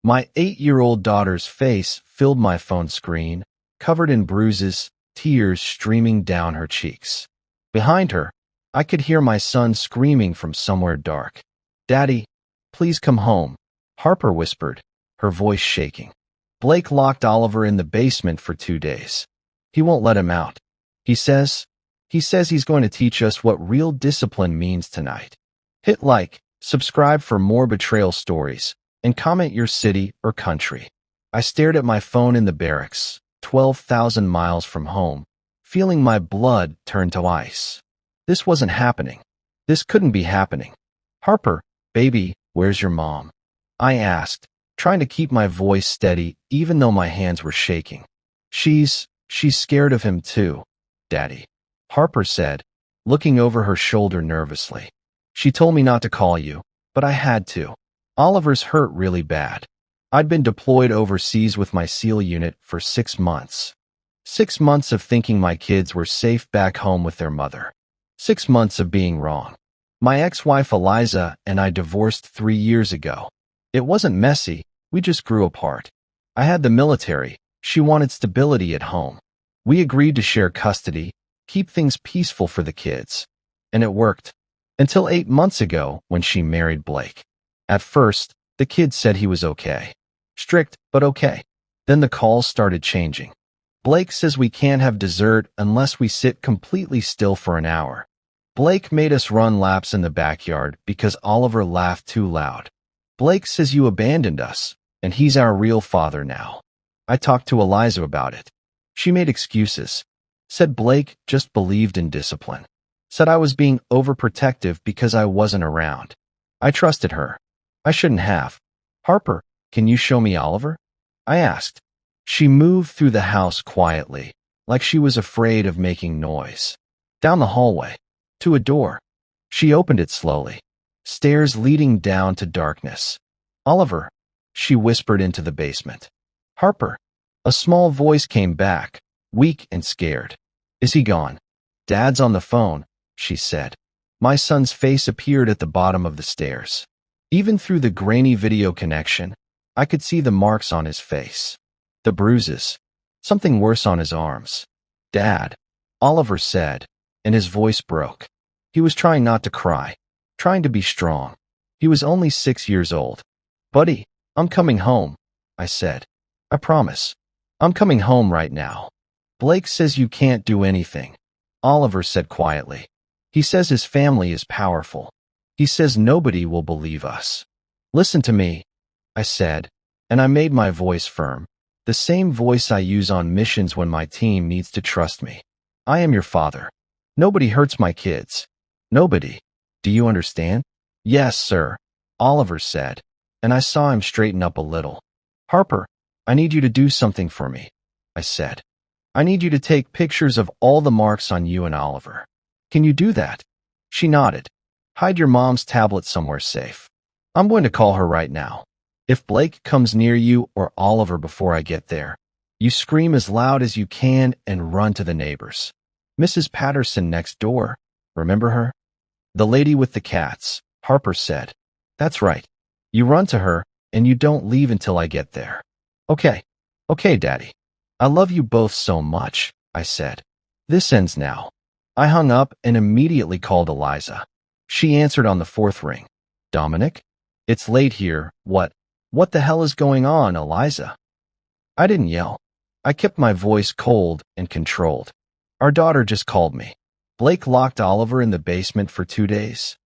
My 8-year-old daughter's face filled my phone screen, covered in bruises, tears streaming down her cheeks. Behind her, I could hear my son screaming from somewhere dark. "Daddy, please come home," Harper whispered, her voice shaking. "Blake locked Oliver in the basement for 2 days. He won't let him out. He says he's going to teach us what real discipline means tonight." Hit like, subscribe for more betrayal stories, and comment your city or country. I stared at my phone in the barracks, 12,000 miles from home, feeling my blood turn to ice. This wasn't happening. This couldn't be happening. "Harper, baby, where's your mom?" I asked, trying to keep my voice steady even though my hands were shaking. She's scared of him too, Daddy," Harper said, looking over her shoulder nervously. "She told me not to call you, but I had to. Oliver's hurt really bad. I'd been deployed overseas with my SEAL unit for 6 months. 6 months of thinking my kids were safe back home with their mother. 6 months of being wrong. My ex-wife Eliza and I divorced 3 years ago. It wasn't messy, we just grew apart. I had the military, she wanted stability at home. We agreed to share custody, keep things peaceful for the kids. And it worked. Until 8 months ago when she married Blake. At first, the kids said he was okay. Strict, but okay. Then the calls started changing. Blake says we can't have dessert unless we sit completely still for an hour. Blake made us run laps in the backyard because Oliver laughed too loud. Blake says you abandoned us, and he's our real father now. I talked to Eliza about it. She made excuses. Said Blake just believed in discipline. Said I was being overprotective because I wasn't around. I trusted her. I shouldn't have. "Harper, can you show me Oliver?" I asked. She moved through the house quietly, like she was afraid of making noise. Down the hallway, to a door. She opened it slowly. Stairs leading down to darkness. "Oliver," she whispered into the basement. "Harper." A small voice came back, weak and scared. "Is he gone?" "Dad's on the phone," she said. My son's face appeared at the bottom of the stairs. Even through the grainy video connection, I could see the marks on his face. The bruises. Something worse on his arms. "Dad," Oliver said, and his voice broke. He was trying not to cry, trying to be strong. He was only 6 years old. "Buddy, I'm coming home," I said. "I promise. I'm coming home right now." "Blake says you can't do anything," Oliver said quietly. "He says his family is powerful. He says nobody will believe us." "Listen to me," I said, and I made my voice firm, the same voice I use on missions when my team needs to trust me. "I am your father. Nobody hurts my kids. Nobody. Do you understand?" "Yes, sir," Oliver said, and I saw him straighten up a little. "Harper, I need you to do something for me," I said. "I need you to take pictures of all the marks on you and Oliver. Can you do that?" She nodded. "Hide your mom's tablet somewhere safe. I'm going to call her right now. If Blake comes near you or Oliver before I get there, you scream as loud as you can and run to the neighbors. Mrs. Patterson next door. Remember her? The lady with the cats," Harper said. "That's right. You run to her, and you don't leave until I get there." "Okay. Okay, Daddy. I love you both so much," I said. "This ends now." I hung up and immediately called Eliza. She answered on the 4th ring. "Dominic? It's late here. What the hell is going on, Eliza?" I didn't yell. I kept my voice cold and controlled. "Our daughter just called me. Blake locked Oliver in the basement for 2 days."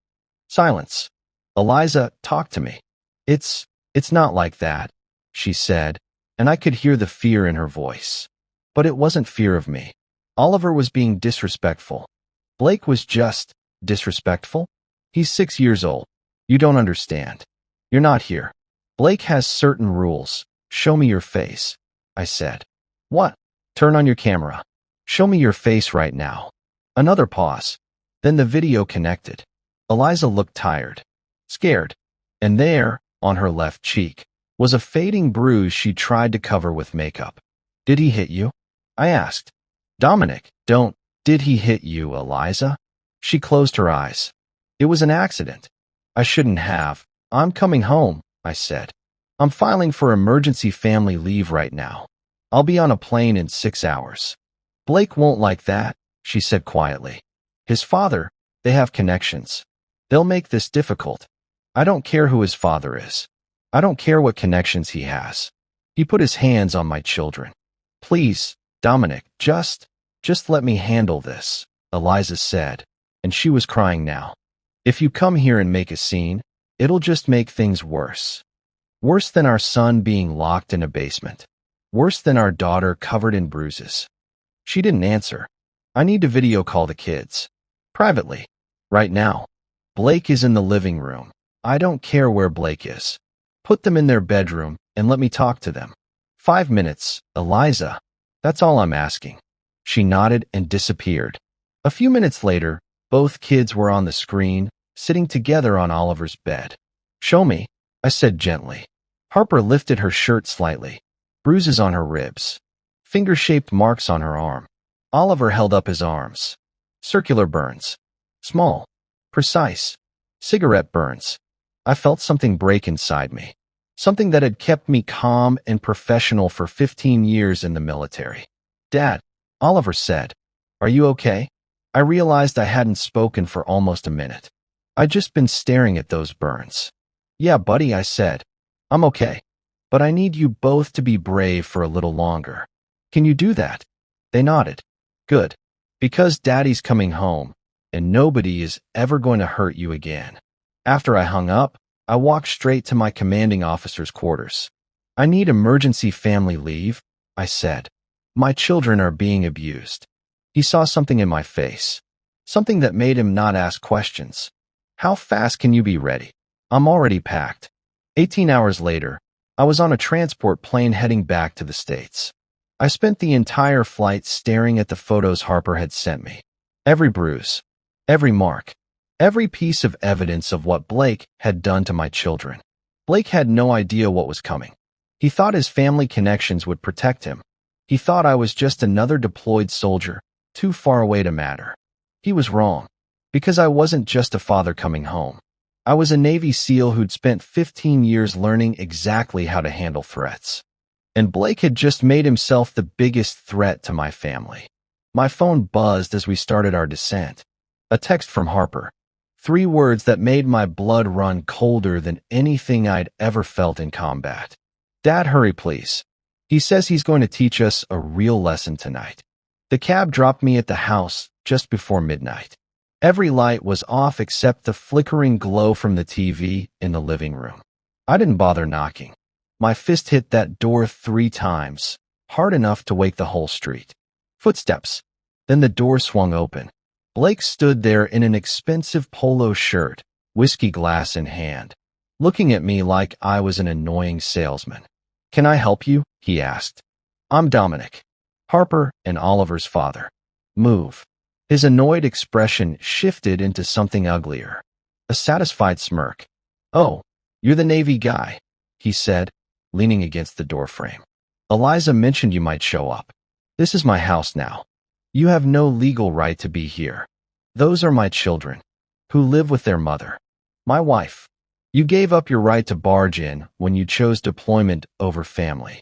Silence. "Eliza, talk to me." It's not like that," she said, and I could hear the fear in her voice. But it wasn't fear of me. Oliver was being disrespectful. Blake was just disrespectful. He's 6 years old. You don't understand. You're not here. Blake has certain rules. Show me your face, I said. "What?" "Turn on your camera. Show me your face right now." Another pause. Then the video connected. Eliza looked tired, scared, and there, on her left cheek, was a fading bruise she tried to cover with makeup. "Did he hit you?" I asked. "Dominic, don't." "Did he hit you, Eliza?" She closed her eyes. "It was an accident. I shouldn't have." "I'm coming home," I said. I'm filing for emergency family leave right now. I'll be on a plane in 6 hours. Blake won't like that, she said quietly. His father, they have connections. They'll make this difficult. I don't care who his father is. I don't care what connections he has. He put his hands on my children. Please, Dominic, just let me handle this, Eliza said, and she was crying now. If you come here and make a scene, it'll just make things worse. Worse than our son being locked in a basement. Worse than our daughter covered in bruises. She didn't answer. I need to video call the kids. Privately. Right now. Blake is in the living room. I don't care where Blake is. Put them in their bedroom and let me talk to them. 5 minutes, Eliza. That's all I'm asking. She nodded and disappeared. A few minutes later, both kids were on the screen, sitting together on Oliver's bed. Show me, I said gently. Harper lifted her shirt slightly. Bruises on her ribs. Finger-shaped marks on her arm. Oliver held up his arms. Circular burns. Small. Precise. Cigarette burns. I felt something break inside me. Something that had kept me calm and professional for 15 years in the military. Dad, Oliver said, are you okay? I realized I hadn't spoken for almost a minute. I'd just been staring at those burns. Yeah, buddy, I said. I'm okay. But I need you both to be brave for a little longer. Can you do that? They nodded. Good. Because Daddy's coming home, and nobody is ever going to hurt you again. After I hung up, I walked straight to my commanding officer's quarters. I need emergency family leave, I said. My children are being abused. He saw something in my face. Something that made him not ask questions. How fast can you be ready? I'm already packed. 18 hours later, I was on a transport plane heading back to the States. I spent the entire flight staring at the photos Harper had sent me. Every bruise, every mark, every piece of evidence of what Blake had done to my children. Blake had no idea what was coming. He thought his family connections would protect him. He thought I was just another deployed soldier, too far away to matter. He was wrong, because I wasn't just a father coming home. I was a Navy SEAL who'd spent 15 years learning exactly how to handle threats. And Blake had just made himself the biggest threat to my family. My phone buzzed as we started our descent. A text from Harper. 3 words that made my blood run colder than anything I'd ever felt in combat. Dad, hurry please. He says he's going to teach us a real lesson tonight. The cab dropped me at the house just before midnight. Every light was off except the flickering glow from the TV in the living room. I didn't bother knocking. My fist hit that door 3 times, hard enough to wake the whole street. Footsteps. Then the door swung open. Blake stood there in an expensive polo shirt, whiskey glass in hand, looking at me like I was an annoying salesman. Can I help you? He asked. I'm Dominic. Harper and Oliver's father. Move. His annoyed expression shifted into something uglier. A satisfied smirk. Oh, you're the Navy guy, he said, leaning against the doorframe. Eliza mentioned you might show up. This is my house now. You have no legal right to be here. Those are my children, who live with their mother. My wife. You gave up your right to barge in when you chose deployment over family.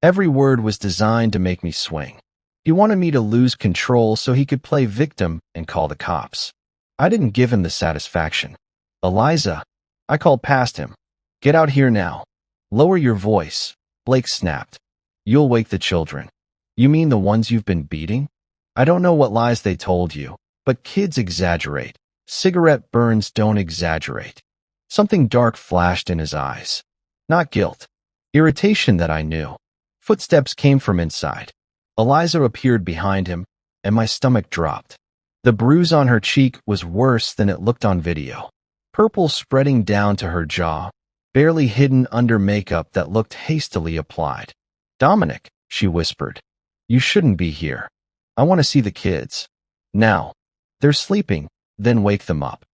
Every word was designed to make me swing. He wanted me to lose control so he could play victim and call the cops. I didn't give him the satisfaction. Eliza, I called past him. Get out here now. Lower your voice, Blake snapped. You'll wake the children. You mean the ones you've been beating? I don't know what lies they told you, but kids exaggerate. Cigarette burns don't exaggerate. Something dark flashed in his eyes. Not guilt. Irritation that I knew. Footsteps came from inside. Eliza appeared behind him, and my stomach dropped. The bruise on her cheek was worse than it looked on video. Purple spreading down to her jaw, barely hidden under makeup that looked hastily applied. Dominic, she whispered. You shouldn't be here. I want to see the kids. Now. They're sleeping, then wake them up.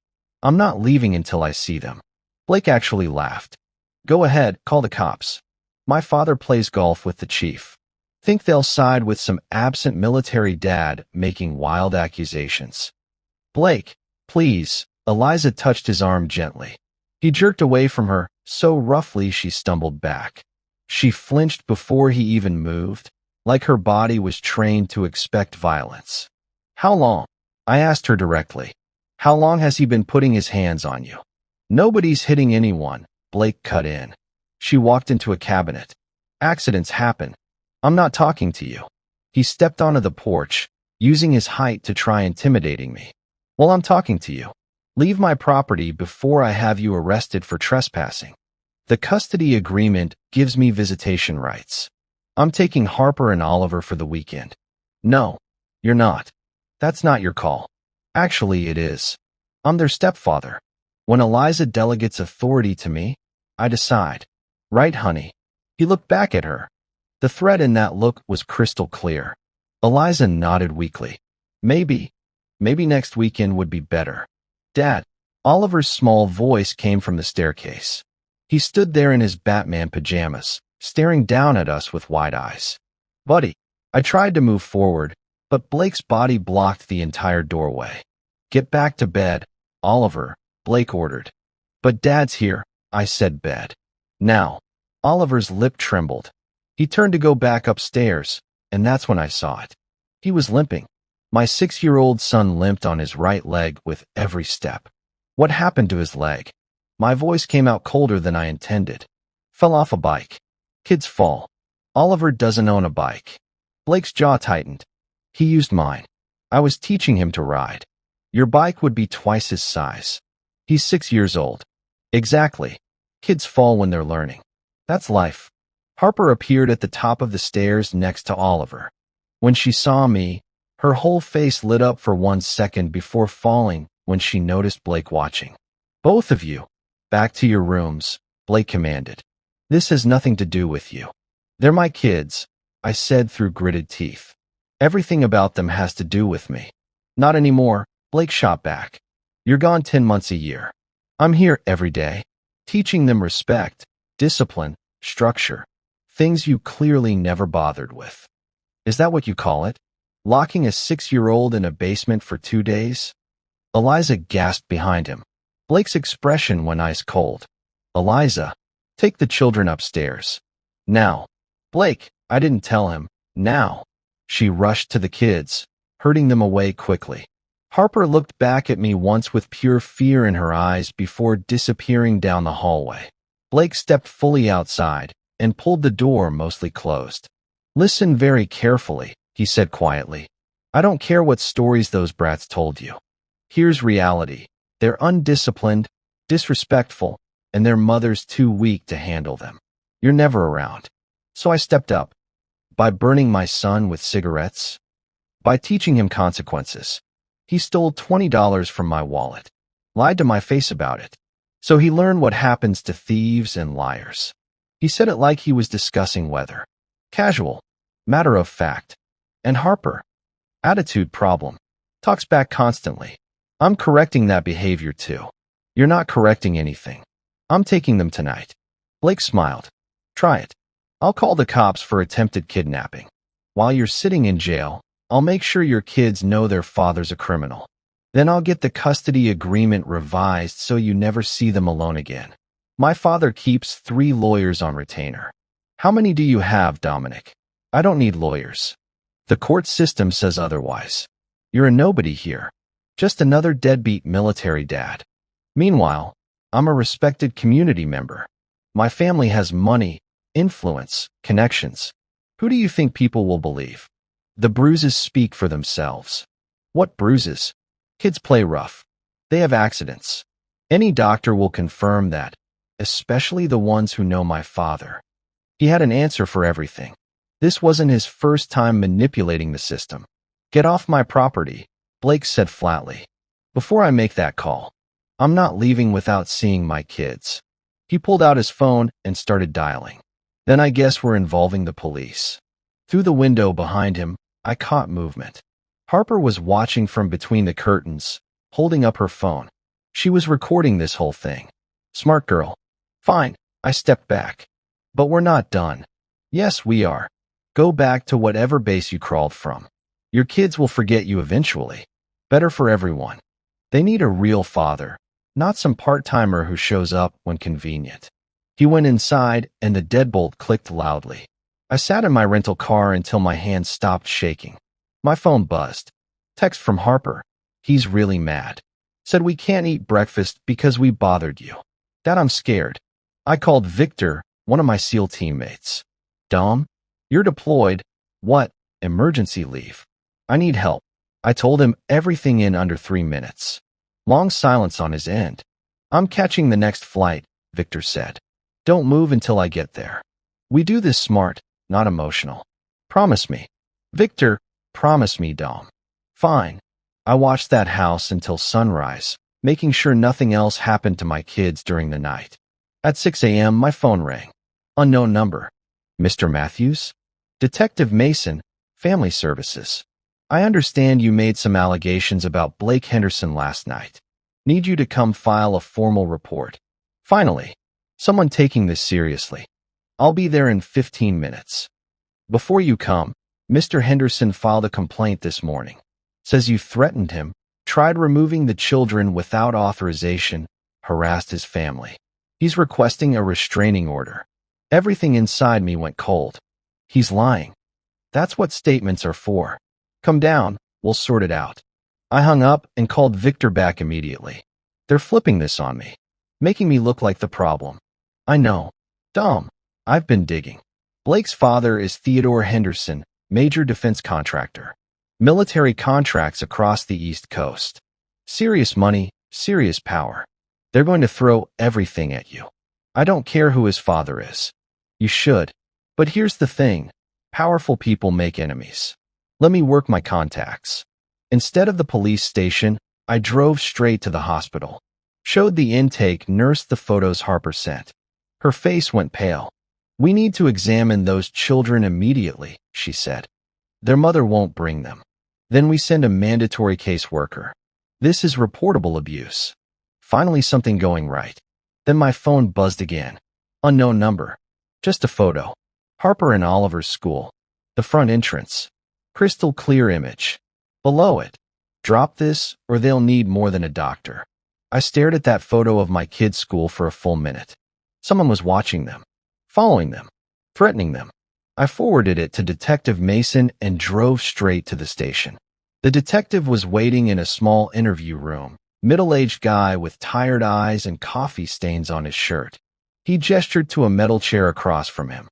I'm not leaving until I see them. Blake actually laughed. Go ahead, call the cops. My father plays golf with the chief. Think they'll side with some absent military dad making wild accusations. Blake, please. Eliza touched his arm gently. He jerked away from her, so roughly she stumbled back. She flinched before he even moved, like her body was trained to expect violence. How long? I asked her directly. How long has he been putting his hands on you? Nobody's hitting anyone, Blake cut in. She walked into a cabinet. Accidents happen. I'm not talking to you. He stepped onto the porch, using his height to try intimidating me. Well, I'm talking to you. Leave my property before I have you arrested for trespassing. The custody agreement gives me visitation rights. I'm taking Harper and Oliver for the weekend. No, you're not. That's not your call. Actually, it is. I'm their stepfather. When Eliza delegates authority to me, I decide. Right, honey? He looked back at her. The threat in that look was crystal clear. Eliza nodded weakly. Maybe next weekend would be better. Dad, Oliver's small voice came from the staircase. He stood there in his Batman pajamas, staring down at us with wide eyes. Buddy, I tried to move forward, but Blake's body blocked the entire doorway. Get back to bed, Oliver, Blake ordered. But Dad's here, I said bed. Now. Oliver's lip trembled. He turned to go back upstairs, and that's when I saw it. He was limping. My 6-year-old son limped on his right leg with every step. What happened to his leg? My voice came out colder than I intended. Fell off a bike. Kids fall. Oliver doesn't own a bike. Blake's jaw tightened. He used mine. I was teaching him to ride. Your bike would be twice his size. He's 6 years old. Exactly. Kids fall when they're learning. That's life. Harper appeared at the top of the stairs next to Oliver. When she saw me, her whole face lit up for 1 second before falling when she noticed Blake watching. Both of you, back to your rooms, Blake commanded. This has nothing to do with you. They're my kids, I said through gritted teeth. Everything about them has to do with me. Not anymore, Blake shot back. You're gone 10 months a year. I'm here every day, teaching them respect, discipline, structure, things you clearly never bothered with. Is that what you call it? Locking a 6-year-old in a basement for 2 days? Eliza gasped behind him. Blake's expression went ice cold. Eliza, take the children upstairs. Now. Blake, I didn't tell him. Now. She rushed to the kids, herding them away quickly. Harper looked back at me once with pure fear in her eyes before disappearing down the hallway. Blake stepped fully outside and pulled the door mostly closed. Listen very carefully, he said quietly. I don't care what stories those brats told you. Here's reality. They're undisciplined, disrespectful, and their mother's too weak to handle them. You're never around. So I stepped up. By burning my son with cigarettes. By teaching him consequences. He stole $20 from my wallet. Lied to my face about it. So he learned what happens to thieves and liars. He said it like he was discussing weather. Casual. Matter of fact. And Harper. Attitude problem. Talks back constantly. I'm correcting that behavior too. You're not correcting anything. I'm taking them tonight. Blake smiled. Try it. I'll call the cops for attempted kidnapping. While you're sitting in jail, I'll make sure your kids know their father's a criminal. Then I'll get the custody agreement revised so you never see them alone again. My father keeps 3 lawyers on retainer. How many do you have, Dominic? I don't need lawyers. The court system says otherwise. You're a nobody here. Just another deadbeat military dad. Meanwhile, I'm a respected community member. My family has money, influence, connections. Who do you think people will believe? The bruises speak for themselves. What bruises? Kids play rough. They have accidents. Any doctor will confirm that, especially the ones who know my father. He had an answer for everything. This wasn't his first time manipulating the system. Get off my property, Blake said flatly. Before I make that call, I'm not leaving without seeing my kids. He pulled out his phone and started dialing. Then I guess we're involving the police. Through the window behind him, I caught movement. Harper was watching from between the curtains, holding up her phone. She was recording this whole thing. Smart girl. Fine, I stepped back. But we're not done. Yes, we are. Go back to whatever base you crawled from. Your kids will forget you eventually. Better for everyone. They need a real father, not some part-timer who shows up when convenient. He went inside, and the deadbolt clicked loudly. I sat in my rental car until my hands stopped shaking. My phone buzzed. Text from Harper. He's really mad. Said we can't eat breakfast because we bothered you. Dad, I'm scared. I called Victor, one of my SEAL teammates. Dom, you're deployed. What? Emergency leave. I need help. I told him everything in under 3 minutes. Long silence on his end. I'm catching the next flight, Victor said. Don't move until I get there. We do this smart, not emotional. Promise me. Victor, promise me, Dom. Fine. I watched that house until sunrise, making sure nothing else happened to my kids during the night. At 6 a.m., my phone rang. Unknown number. Mr. Matthews? Detective Mason, Family Services. I understand you made some allegations about Blake Henderson last night. Need you to come file a formal report. Finally, someone taking this seriously. I'll be there in 15 minutes. Before you come, Mr. Henderson filed a complaint this morning. Says you threatened him, tried removing the children without authorization, harassed his family. He's requesting a restraining order. Everything inside me went cold. He's lying. That's what statements are for. Come down, we'll sort it out. I hung up and called Victor back immediately. They're flipping this on me, making me look like the problem. I know. Dom, I've been digging. Blake's father is Theodore Henderson, major defense contractor. Military contracts across the East Coast. Serious money, serious power. They're going to throw everything at you. I don't care who his father is. You should. But here's the thing. Powerful people make enemies. Let me work my contacts. Instead of the police station, I drove straight to the hospital. Showed the intake nurse the photos Harper sent. Her face went pale. We need to examine those children immediately, she said. Their mother won't bring them. Then we send a mandatory caseworker. This is reportable abuse. Finally something going right. Then my phone buzzed again. Unknown number. Just a photo. Harper and Oliver's school. The front entrance. Crystal clear image. Below it. Drop this or they'll need more than a doctor. I stared at that photo of my kids' school for a full minute. Someone was watching them. Following them. Threatening them. I forwarded it to Detective Mason and drove straight to the station. The detective was waiting in a small interview room, middle-aged guy with tired eyes and coffee stains on his shirt. He gestured to a metal chair across from him.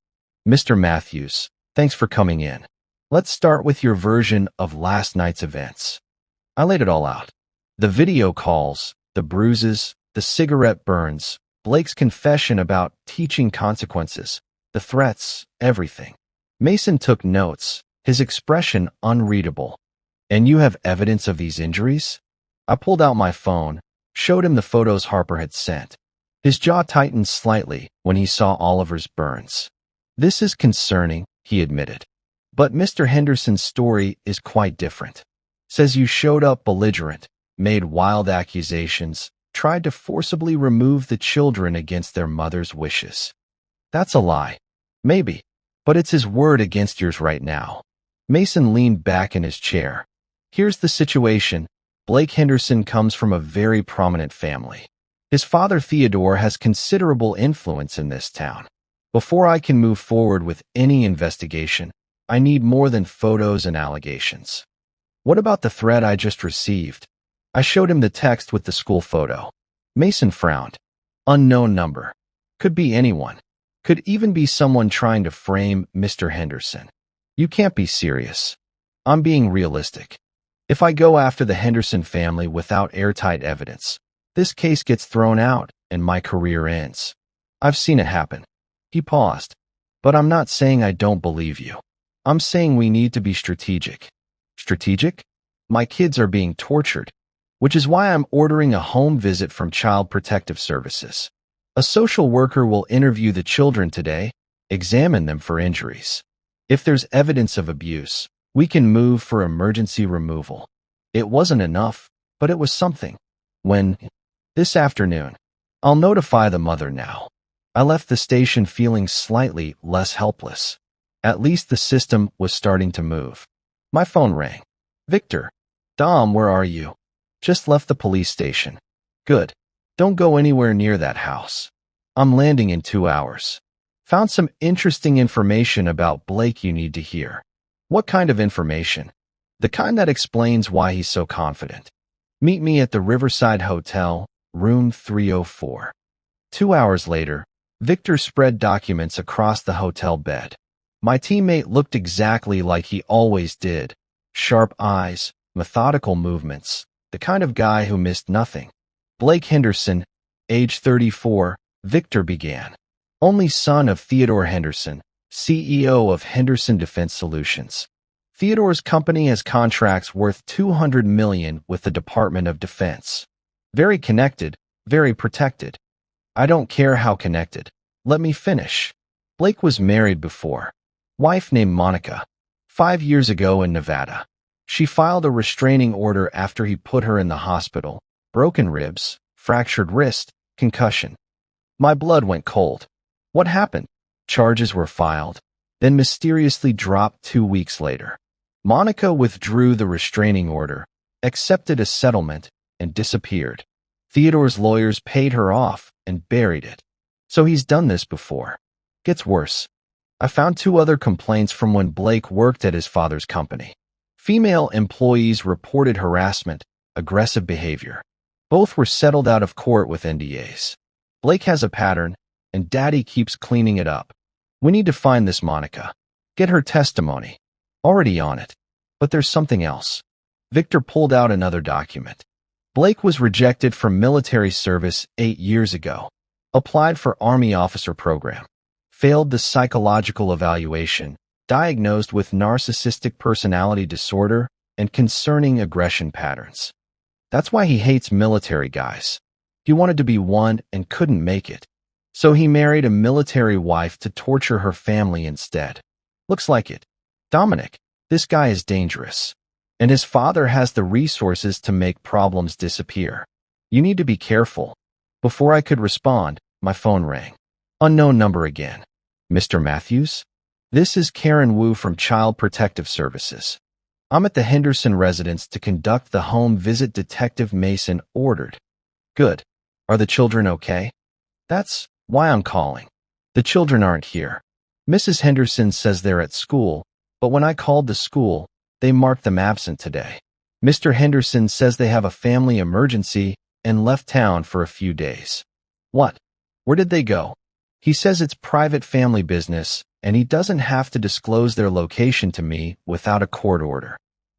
Mr. Matthews, thanks for coming in. Let's start with your version of last night's events. I laid it all out. The video calls, the bruises, the cigarette burns, Blake's confession about teaching consequences, the threats, everything. Mason took notes, his expression unreadable. And you have evidence of these injuries? I pulled out my phone, showed him the photos Harper had sent. His jaw tightened slightly when he saw Oliver's burns. This is concerning, he admitted. But Mr. Henderson's story is quite different. Says you showed up belligerent, made wild accusations, tried to forcibly remove the children against their mother's wishes. That's a lie. Maybe. But it's his word against yours right now. Mason leaned back in his chair. Here's the situation. Blake Henderson comes from a very prominent family. His father Theodore has considerable influence in this town. Before I can move forward with any investigation, I need more than photos and allegations. What about the threat I just received? I showed him the text with the school photo. Mason frowned. Unknown number. Could be anyone. Could even be someone trying to frame Mr. Henderson. You can't be serious. I'm being realistic. If I go after the Henderson family without airtight evidence, this case gets thrown out and my career ends. I've seen it happen. He paused. But I'm not saying I don't believe you. I'm saying we need to be strategic. Strategic? My kids are being tortured, which is why I'm ordering a home visit from Child Protective Services. A social worker will interview the children today, examine them for injuries. If there's evidence of abuse, we can move for emergency removal. It wasn't enough, but it was something. This afternoon, I'll notify the mother now. I left the station feeling slightly less helpless. At least the system was starting to move. My phone rang. Victor. Dom, where are you? Just left the police station. Good. Don't go anywhere near that house. I'm landing in 2 hours. Found some interesting information about Blake you need to hear. What kind of information? The kind that explains why he's so confident. Meet me at the Riverside Hotel, room 304. 2 hours later, Victor spread documents across the hotel bed. My teammate looked exactly like he always did. Sharp eyes, methodical movements, the kind of guy who missed nothing. Blake Henderson, age 34, Victor began. Only son of Theodore Henderson, CEO of Henderson Defense Solutions. Theodore's company has contracts worth $200 million with the Department of Defense. Very connected, very protected. I don't care how connected. Let me finish. Blake was married before. Wife named Monica. 5 years ago in Nevada. She filed a restraining order after he put her in the hospital. Broken ribs, fractured wrist, concussion. My blood went cold. What happened? Charges were filed, then mysteriously dropped 2 weeks later. Monica withdrew the restraining order, accepted a settlement, and disappeared. Theodore's lawyers paid her off and buried it. So he's done this before. Gets worse. I found 2 other complaints from when Blake worked at his father's company. Female employees reported harassment, aggressive behavior. Both were settled out of court with NDAs. Blake has a pattern, and Daddy keeps cleaning it up. We need to find this Monica. Get her testimony. Already on it. But there's something else. Victor pulled out another document. Blake was rejected from military service 8 years ago. Applied for Army officer program. Failed the psychological evaluation. Diagnosed with narcissistic personality disorder and concerning aggression patterns. That's why he hates military guys. He wanted to be one and couldn't make it. So he married a military wife to torture her family instead. Looks like it. Dominic, this guy is dangerous. And his father has the resources to make problems disappear. You need to be careful. Before I could respond, my phone rang. Unknown number again. Mr. Matthews? This is Karen Wu from Child Protective Services. I'm at the Henderson residence to conduct the home visit Detective Mason ordered. Good. Are the children okay? That's why I'm calling. The children aren't here. Mrs. Henderson says they're at school, but when I called the school, they marked them absent today. Mr. Henderson says they have a family emergency and left town for a few days. What? Where did they go? He says it's private family business, and he doesn't have to disclose their location to me without a court order.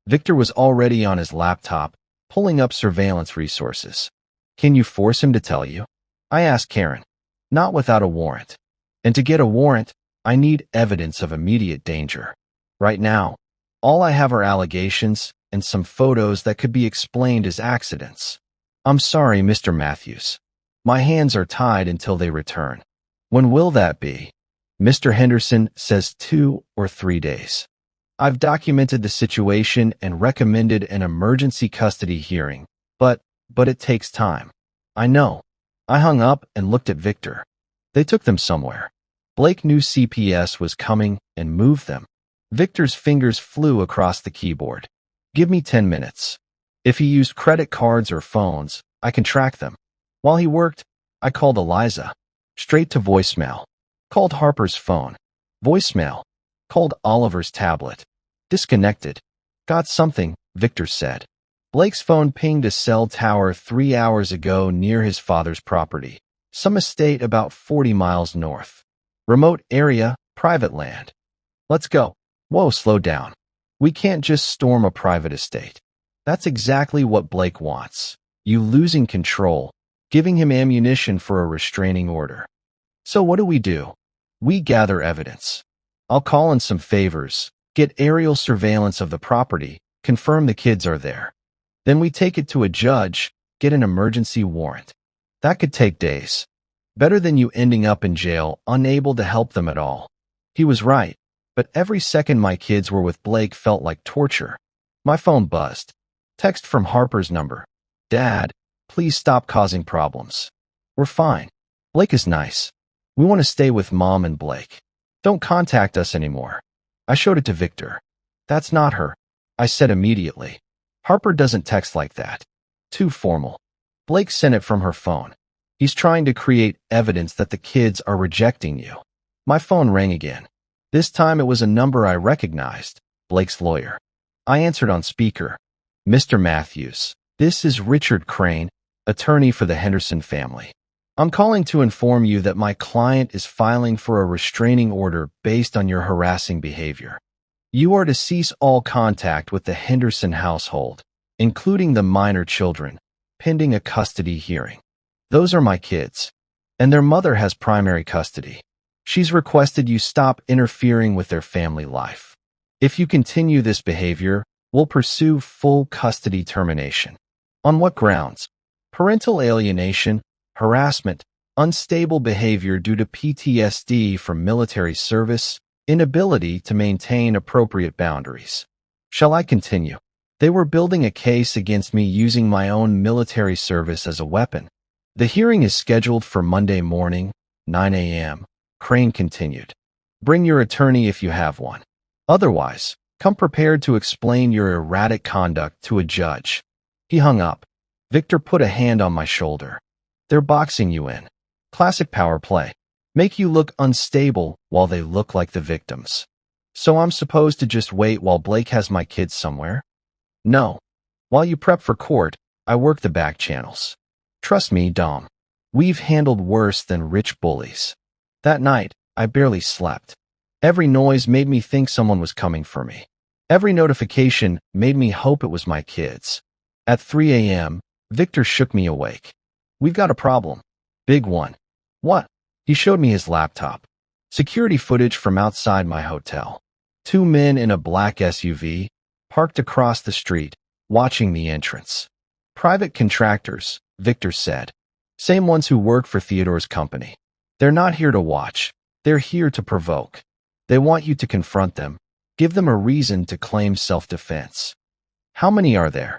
Victor was already on his laptop, pulling up surveillance resources. Can you force him to tell you? I asked Karen. Not without a warrant. And to get a warrant, I need evidence of immediate danger. Right now, all I have are allegations and some photos that could be explained as accidents. I'm sorry, Mr. Matthews. My hands are tied until they return. When will that be? Mr. Henderson says 2 or 3 days. I've documented the situation and recommended an emergency custody hearing, but it takes time. I know. I hung up and looked at Victor. They took them somewhere. Blake knew CPS was coming and moved them. Victor's fingers flew across the keyboard. Give me 10 minutes. If he used credit cards or phones, I can track them. While he worked, I called Eliza. Straight to voicemail. Called Harper's phone. Voicemail. Called Oliver's tablet. Disconnected. Got something, Victor said. Blake's phone pinged a cell tower 3 hours ago near his father's property. Some estate about 40 miles north. Remote area, private land. Let's go. Whoa, slow down. We can't just storm a private estate. That's exactly what Blake wants. You losing control, giving him ammunition for a restraining order. So what do? We gather evidence. I'll call in some favors, get aerial surveillance of the property, confirm the kids are there. Then we take it to a judge, get an emergency warrant. That could take days. Better than you ending up in jail, unable to help them at all. He was right, but every second my kids were with Blake felt like torture. My phone buzzed. Text from Harper's number. Dad, please stop causing problems. We're fine. Blake is nice. We want to stay with Mom and Blake. Don't contact us anymore. I showed it to Victor. That's not her, I said immediately. Harper doesn't text like that. Too formal. Blake sent it from her phone. He's trying to create evidence that the kids are rejecting you. My phone rang again. This time it was a number I recognized, Blake's lawyer. I answered on speaker. Mr. Matthews, this is Richard Crane, attorney for the Henderson family. I'm calling to inform you that my client is filing for a restraining order based on your harassing behavior. You are to cease all contact with the Henderson household, including the minor children, pending a custody hearing. Those are my kids, and their mother has primary custody. She's requested you stop interfering with their family life. If you continue this behavior, we'll pursue full custody termination. On what grounds? Parental alienation, harassment, unstable behavior due to PTSD from military service, inability to maintain appropriate boundaries. Shall I continue? They were building a case against me using my own military service as a weapon. The hearing is scheduled for Monday morning, 9 a.m., Crane continued. Bring your attorney if you have one. Otherwise, come prepared to explain your erratic conduct to a judge. He hung up. Victor put a hand on my shoulder. They're boxing you in. Classic power play. Make you look unstable while they look like the victims. So I'm supposed to just wait while Blake has my kids somewhere? No. While you prep for court, I work the back channels. Trust me, Dom. We've handled worse than rich bullies. That night, I barely slept. Every noise made me think someone was coming for me. Every notification made me hope it was my kids. At 3 a.m., Victor shook me awake. We've got a problem. Big one. What? He showed me his laptop. Security footage from outside my hotel. 2 men in a black SUV, parked across the street, watching the entrance. Private contractors, Victor said. Same ones who work for Theodore's company. They're not here to watch. They're here to provoke. They want you to confront them, give them a reason to claim self-defense. How many are there?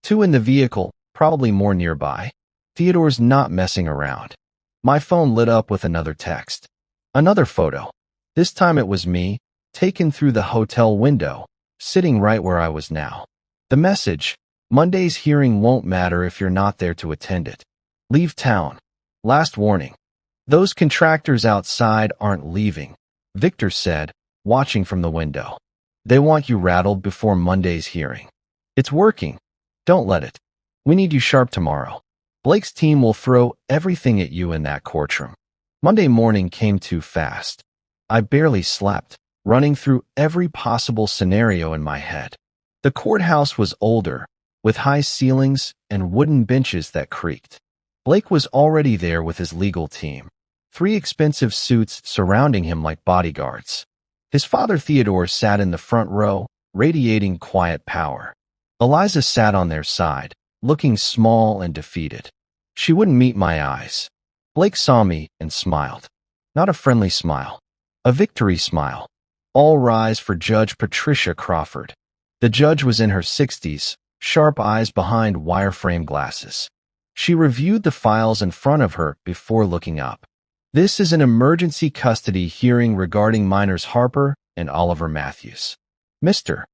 2 in the vehicle, probably more nearby. Theodore's not messing around. My phone lit up with another text. Another photo. This time it was me, taken through the hotel window, sitting right where I was now. The message: Monday's hearing won't matter if you're not there to attend it. Leave town. Last warning. Those contractors outside aren't leaving, Victor said, watching from the window. They want you rattled before Monday's hearing. It's working. Don't let it. We need you sharp tomorrow. Blake's team will throw everything at you in that courtroom. Monday morning came too fast. I barely slept, running through every possible scenario in my head. The courthouse was older, with high ceilings and wooden benches that creaked. Blake was already there with his legal team. 3 expensive suits surrounding him like bodyguards. His father Theodore sat in the front row, radiating quiet power. Eliza sat on their side, looking small and defeated. She wouldn't meet my eyes. Blake saw me and smiled. Not a friendly smile. A victory smile. All rise for Judge Patricia Crawford. The judge was in her 60s, sharp eyes behind wireframe glasses. She reviewed the files in front of her before looking up. This is an emergency custody hearing regarding minors Harper and Oliver Matthews. Mr.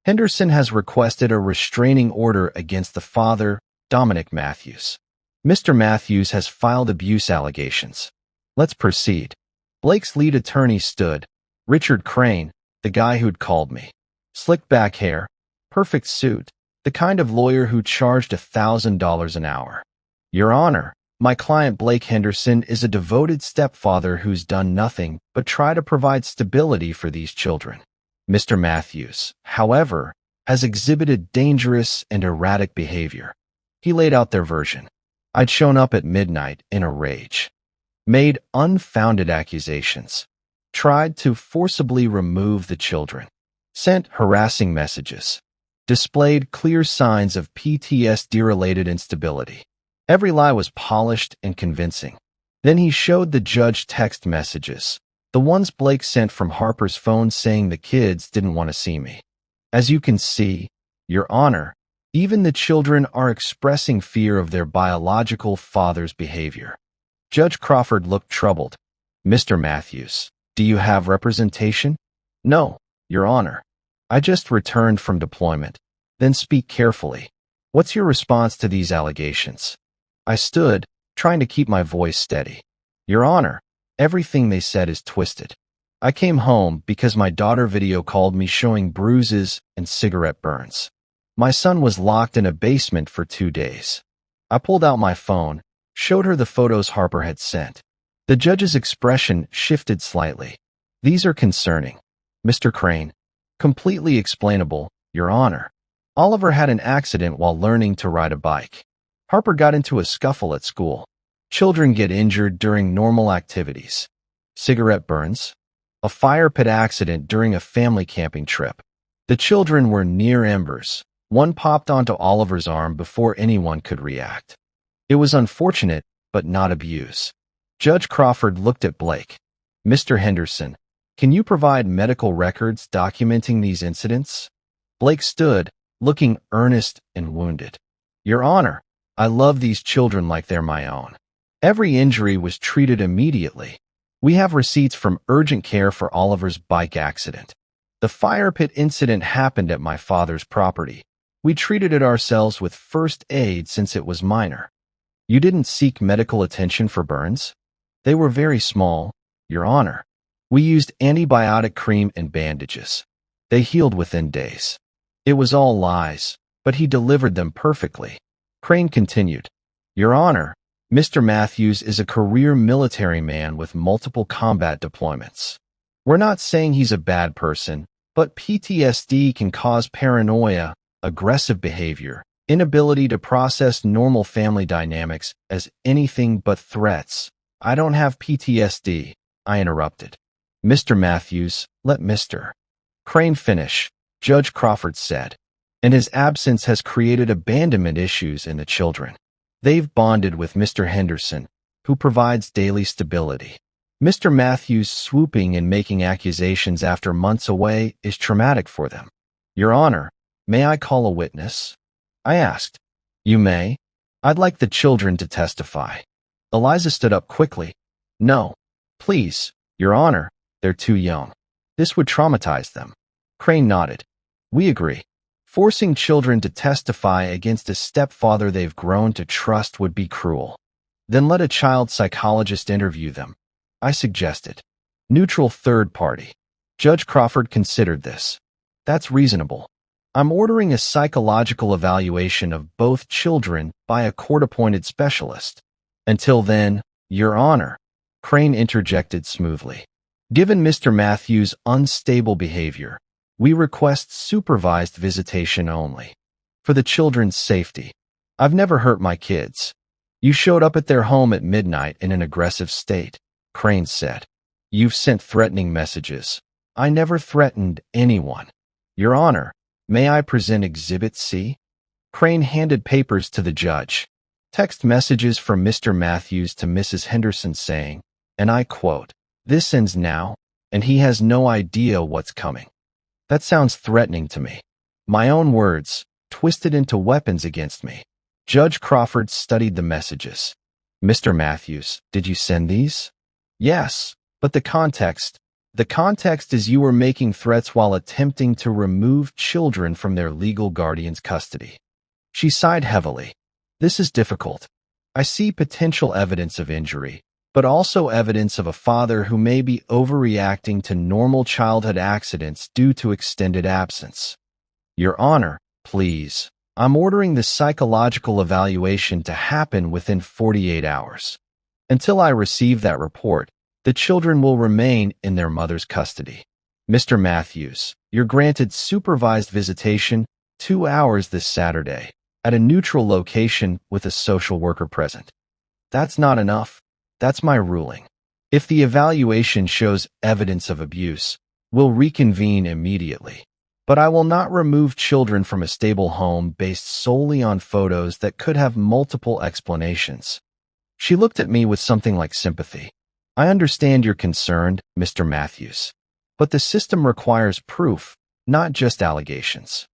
Henderson has requested a restraining order against the father, Dominic Matthews. Mr. Matthews has filed abuse allegations. Let's proceed. Blake's lead attorney stood, Richard Crane, the guy who'd called me. Slicked back hair, perfect suit, the kind of lawyer who charged $1,000 an hour. Your Honor, my client Blake Henderson is a devoted stepfather who's done nothing but try to provide stability for these children. Mr. Matthews, however, has exhibited dangerous and erratic behavior. He laid out their version. I'd shown up at midnight in a rage. Made unfounded accusations. Tried to forcibly remove the children. Sent harassing messages. Displayed clear signs of PTSD-related instability. Every lie was polished and convincing. Then he showed the judge text messages, the ones Blake sent from Harper's phone saying the kids didn't want to see me. As you can see, Your Honor, even the children are expressing fear of their biological father's behavior. Judge Crawford looked troubled. Mr. Matthews, do you have representation? No, Your Honor. I just returned from deployment. Then speak carefully. What's your response to these allegations? I stood, trying to keep my voice steady. Your Honor, everything they said is twisted. I came home because my daughter video called me showing bruises and cigarette burns. My son was locked in a basement for 2 days. I pulled out my phone, showed her the photos Harper had sent. The judge's expression shifted slightly. These are concerning. Mr. Crane. Completely explainable, Your Honor. Oliver had an accident while learning to ride a bike. Harper got into a scuffle at school. Children get injured during normal activities. Cigarette burns. A fire pit accident during a family camping trip. The children were near embers. One popped onto Oliver's arm before anyone could react. It was unfortunate, but not abuse. Judge Crawford looked at Blake. Mr. Henderson, can you provide medical records documenting these incidents? Blake stood, looking earnest and wounded. Your Honor, I love these children like they're my own. Every injury was treated immediately. We have receipts from urgent care for Oliver's bike accident. The fire pit incident happened at my father's property. We treated it ourselves with first aid since it was minor. You didn't seek medical attention for burns? They were very small, Your Honor. We used antibiotic cream and bandages. They healed within days. It was all lies, but he delivered them perfectly. Crane continued. Your Honor, Mr. Matthews is a career military man with multiple combat deployments. We're not saying he's a bad person, but PTSD can cause paranoia, aggressive behavior, inability to process normal family dynamics as anything but threats. I don't have PTSD, I interrupted. Mr. Matthews, let Mr. Crane finish, Judge Crawford said, and his absence has created abandonment issues in the children. They've bonded with Mr. Henderson, who provides daily stability. Mr. Matthews swooping and making accusations after months away is traumatic for them. Your Honor, may I call a witness? I asked. You may. I'd like the children to testify. Eliza stood up quickly. No. Please, Your Honor, they're too young. This would traumatize them. Crane nodded. We agree. Forcing children to testify against a stepfather they've grown to trust would be cruel. Then let a child psychologist interview them, I suggested. Neutral third party. Judge Crawford considered this. That's reasonable. I'm ordering a psychological evaluation of both children by a court-appointed specialist. Until then, Your Honor, Crane interjected smoothly. Given Mr. Matthews' unstable behavior, we request supervised visitation only. For the children's safety. I've never hurt my kids. You showed up at their home at midnight in an aggressive state, Crane said. You've sent threatening messages. I never threatened anyone. Your Honor, may I present Exhibit C? Crane handed papers to the judge. Text messages from Mr. Matthews to Mrs. Henderson saying, and I quote, "This ends now, and he has no idea what's coming." That sounds threatening to me. My own words, twisted into weapons against me. Judge Crawford studied the messages. Mr. Matthews, did you send these? Yes, but the context is you were making threats while attempting to remove children from their legal guardian's custody. She sighed heavily. This is difficult. I see potential evidence of injury, but also evidence of a father who may be overreacting to normal childhood accidents due to extended absence. Your Honor, please, I'm ordering the psychological evaluation to happen within 48 hours. Until I receive that report, the children will remain in their mother's custody. Mr. Matthews, you're granted supervised visitation 2 hours this Saturday at a neutral location with a social worker present. That's not enough. That's my ruling. If the evaluation shows evidence of abuse, we'll reconvene immediately. But I will not remove children from a stable home based solely on photos that could have multiple explanations. She looked at me with something like sympathy. I understand you're concerned, Mr. Matthews. But the system requires proof, not just allegations.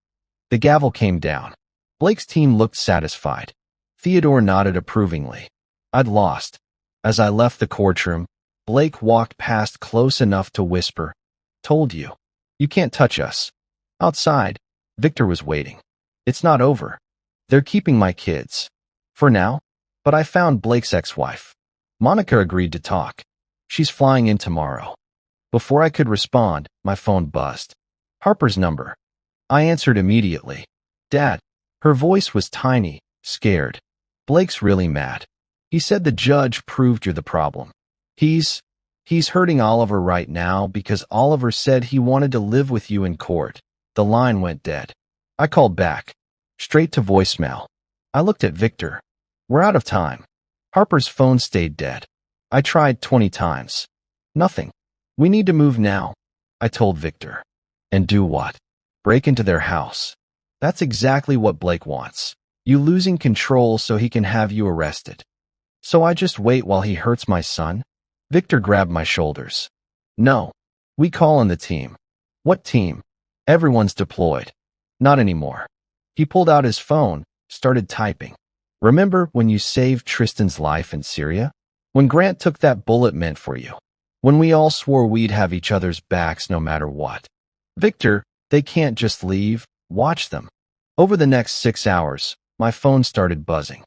The gavel came down. Blake's team looked satisfied. Theodore nodded approvingly. I'd lost. As I left the courtroom, Blake walked past close enough to whisper, "Told you. You can't touch us." Outside, Victor was waiting. It's not over. They're keeping my kids. For now. But I found Blake's ex-wife. Monica agreed to talk. She's flying in tomorrow. Before I could respond, my phone buzzed. Harper's number. I answered immediately. Dad. Her voice was tiny, scared. Blake's really mad. He said the judge proved you're the problem. He's hurting Oliver right now because Oliver said he wanted to live with you in court. The line went dead. I called back. Straight to voicemail. I looked at Victor. We're out of time. Harper's phone stayed dead. I tried 20 times. Nothing. We need to move now, I told Victor. And do what? Break into their house. That's exactly what Blake wants. You losing control so he can have you arrested. So I just wait while he hurts my son? Victor grabbed my shoulders. No. We call on the team. What team? Everyone's deployed. Not anymore. He pulled out his phone, started typing. Remember when you saved Tristan's life in Syria? When Grant took that bullet meant for you? When we all swore we'd have each other's backs no matter what? Victor, they can't just leave. Watch them. Over the next 6 hours, my phone started buzzing.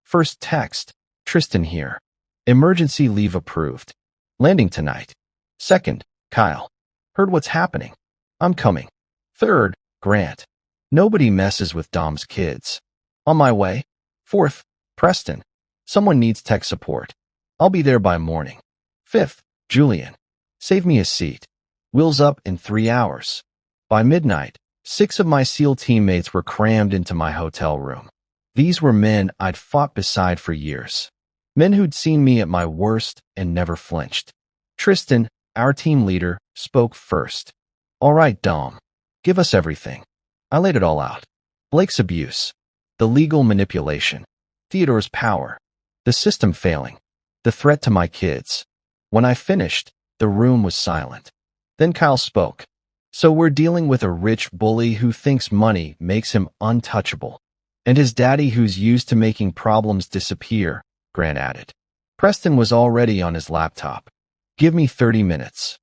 First text, Tristan here. Emergency leave approved. Landing tonight. Second, Kyle. Heard what's happening. I'm coming. Third, Grant. Nobody messes with Dom's kids. On my way. Fourth, Preston. Someone needs tech support. I'll be there by morning. Fifth, Julian. Save me a seat. Wheels up in 3 hours. By midnight, 6 of my SEAL teammates were crammed into my hotel room. These were men I'd fought beside for years. Men who'd seen me at my worst and never flinched. Tristan, our team leader, spoke first. All right, Dom. Give us everything. I laid it all out. Blake's abuse. The legal manipulation. Theodore's power. The system failing. The threat to my kids. When I finished, the room was silent. Then Kyle spoke. So we're dealing with a rich bully who thinks money makes him untouchable. And his daddy who's used to making problems disappear, Grant added. Preston was already on his laptop. Give me 30 minutes.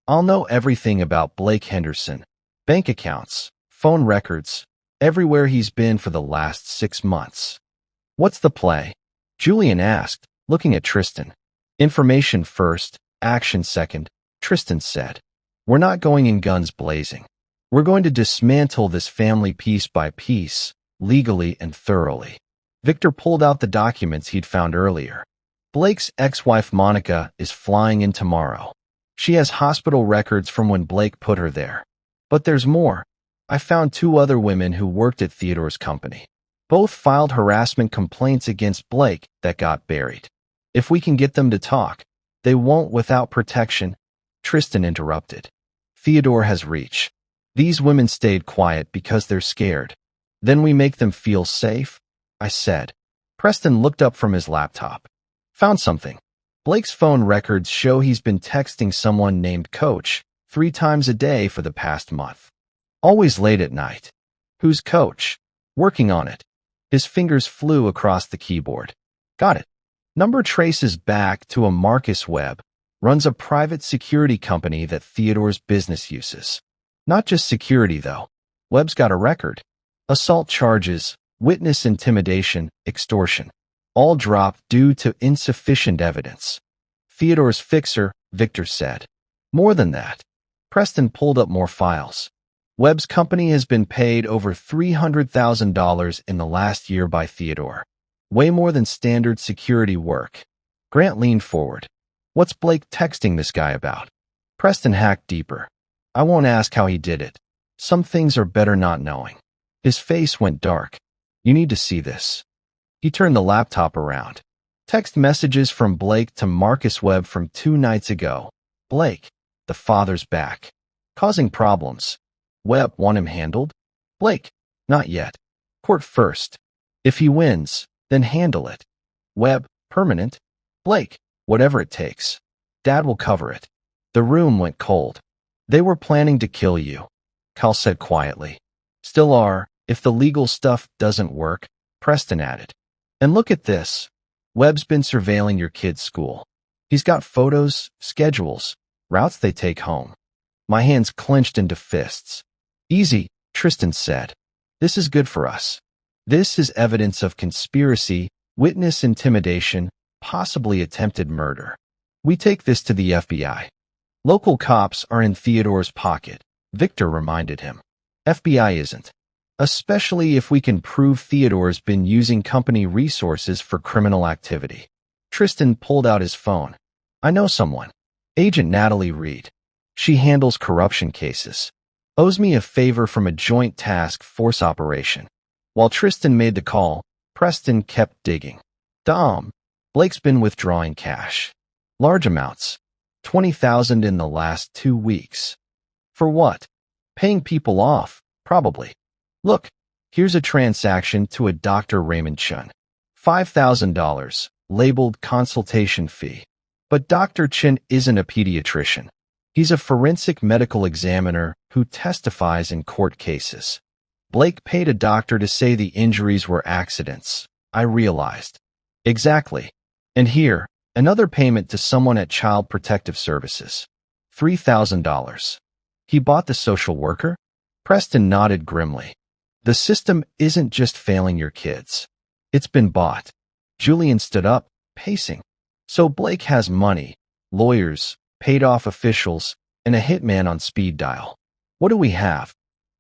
I'll know everything about Blake Henderson. Bank accounts, phone records, everywhere he's been for the last 6 months. What's the play? Julian asked, looking at Tristan. Information first, action second, Tristan said. We're not going in guns blazing. We're going to dismantle this family piece by piece, legally and thoroughly. Victor pulled out the documents he'd found earlier. Blake's ex-wife Monica is flying in tomorrow. She has hospital records from when Blake put her there. But there's more. I found 2 other women who worked at Theodore's company. Both filed harassment complaints against Blake that got buried. If we can get them to talk, they won't without protection. Tristan interrupted. Theodore has reach. These women stayed quiet because they're scared. Then we make them feel safe, I said. Preston looked up from his laptop. Found something. Blake's phone records show he's been texting someone named Coach 3 times a day for the past month. Always late at night. Who's Coach? Working on it. His fingers flew across the keyboard. Got it. Number traces back to a Marcus Webb. Runs a private security company that Theodore's business uses. Not just security, though. Webb's got a record. Assault charges, witness intimidation, extortion. All dropped due to insufficient evidence. Theodore's fixer, Victor said. More than that. Preston pulled up more files. Webb's company has been paid over $300,000 in the last year by Theodore. Way more than standard security work. Grant leaned forward. What's Blake texting this guy about? Preston hacked deeper. I won't ask how he did it. Some things are better not knowing. His face went dark. You need to see this. He turned the laptop around. Text messages from Blake to Marcus Webb from 2 nights ago. Blake, the father's back. Causing problems. Webb, want him handled? Blake, not yet. Court first. If he wins, then handle it. Webb, permanent. Blake, whatever it takes. Dad will cover it. The room went cold. They were planning to kill you, Cal said quietly. Still are, if the legal stuff doesn't work, Preston added. And look at this. Webb's been surveilling your kid's school. He's got photos, schedules, routes they take home. My hands clenched into fists. Easy, Tristan said. This is good for us. This is evidence of conspiracy, Witness intimidation, possibly attempted murder. We take this to the FBI. Local cops are in Theodore's pocket, Victor reminded him. FBI isn't. Especially if we can prove Theodore's been using company resources for criminal activity. Tristan pulled out his phone. I know someone. Agent Natalie Reed. She handles corruption cases. Owes me a favor from a joint task force operation. While Tristan made the call, Preston kept digging. Dom, Blake's been withdrawing cash. Large amounts. 20,000 in the last 2 weeks. For what? Paying people off, probably. Look, here's a transaction to a Dr. Raymond Chun. $5,000, labeled consultation fee. But Dr. Chin isn't a pediatrician. He's a forensic medical examiner who testifies in court cases. Blake paid a doctor to say the injuries were accidents, I realized. Exactly. And here, another payment to someone at Child Protective Services. $3,000. He bought the social worker? Preston nodded grimly. The system isn't just failing your kids. It's been bought. Julian stood up, pacing. So Blake has money, lawyers, paid-off officials, and a hitman on speed dial. What do we have?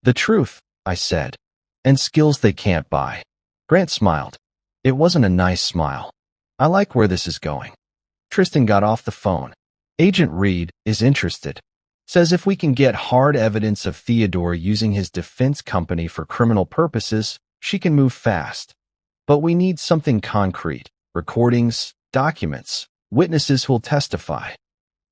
The truth, I said. And skills they can't buy. Grant smiled. It wasn't a nice smile. I like where this is going. Tristan got off the phone. Agent Reed is interested. Says if we can get hard evidence of Theodore using his defense company for criminal purposes, she can move fast. But we need something concrete. Recordings, documents, witnesses who'll testify.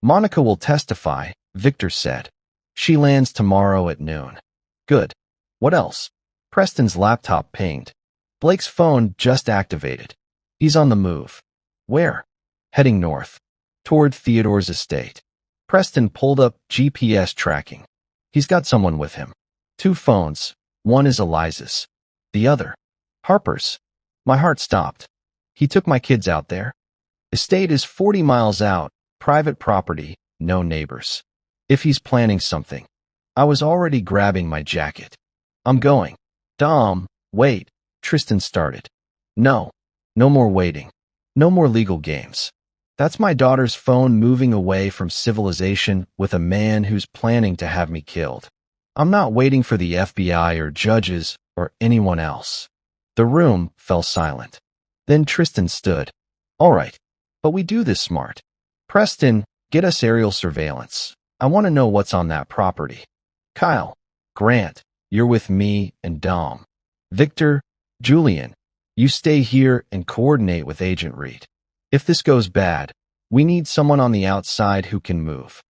Monica will testify, Victor said. She lands tomorrow at noon. Good. What else? Preston's laptop pinged. Blake's phone just activated. He's on the move. Where? Heading north. Toward Theodore's estate. Preston pulled up GPS tracking. He's got someone with him. 2 phones. One is Eliza's. The other. Harper's. My heart stopped. He took my kids out there. Estate is 40 miles out, private property, no neighbors. If he's planning something. I was already grabbing my jacket. I'm going. Dom, wait, Tristan started. No. No more waiting. No more legal games. That's my daughter's phone moving away from civilization with a man who's planning to have me killed. I'm not waiting for the FBI or judges or anyone else. The room fell silent. Then Tristan stood. All right, but we do this smart. Preston, get us aerial surveillance. I want to know what's on that property. Kyle, Grant, you're with me and Dom. Victor, Julian, you stay here and coordinate with Agent Reed. If this goes bad, we need someone on the outside who can move.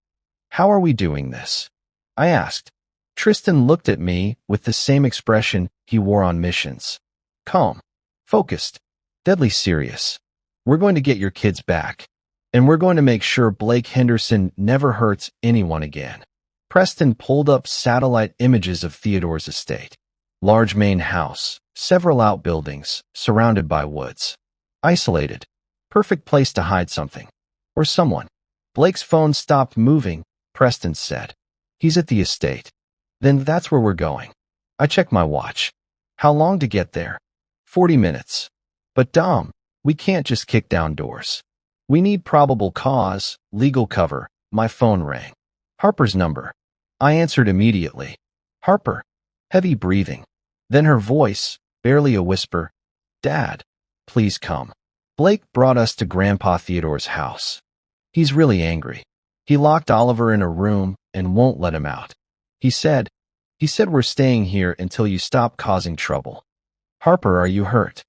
How are we doing this? I asked. Tristan looked at me with the same expression he wore on missions. Calm, focused, deadly serious. We're going to get your kids back, and we're going to make sure Blake Henderson never hurts anyone again. Preston pulled up satellite images of Theodore's estate. Large main house, several outbuildings, surrounded by woods. Isolated. Perfect place to hide something. Or someone. Blake's phone stopped moving, Preston said. He's at the estate. Then that's where we're going. I checked my watch. How long to get there? 40 minutes. But Dom, we can't just kick down doors. We need probable cause, legal cover. My phone rang. Harper's number. I answered immediately. Harper. Heavy breathing. Then her voice, barely a whisper. Dad, please come. Blake brought us to Grandpa Theodore's house. He's really angry. He locked Oliver in a room and won't let him out. He said we're staying here until you stop causing trouble. Harper, are you hurt?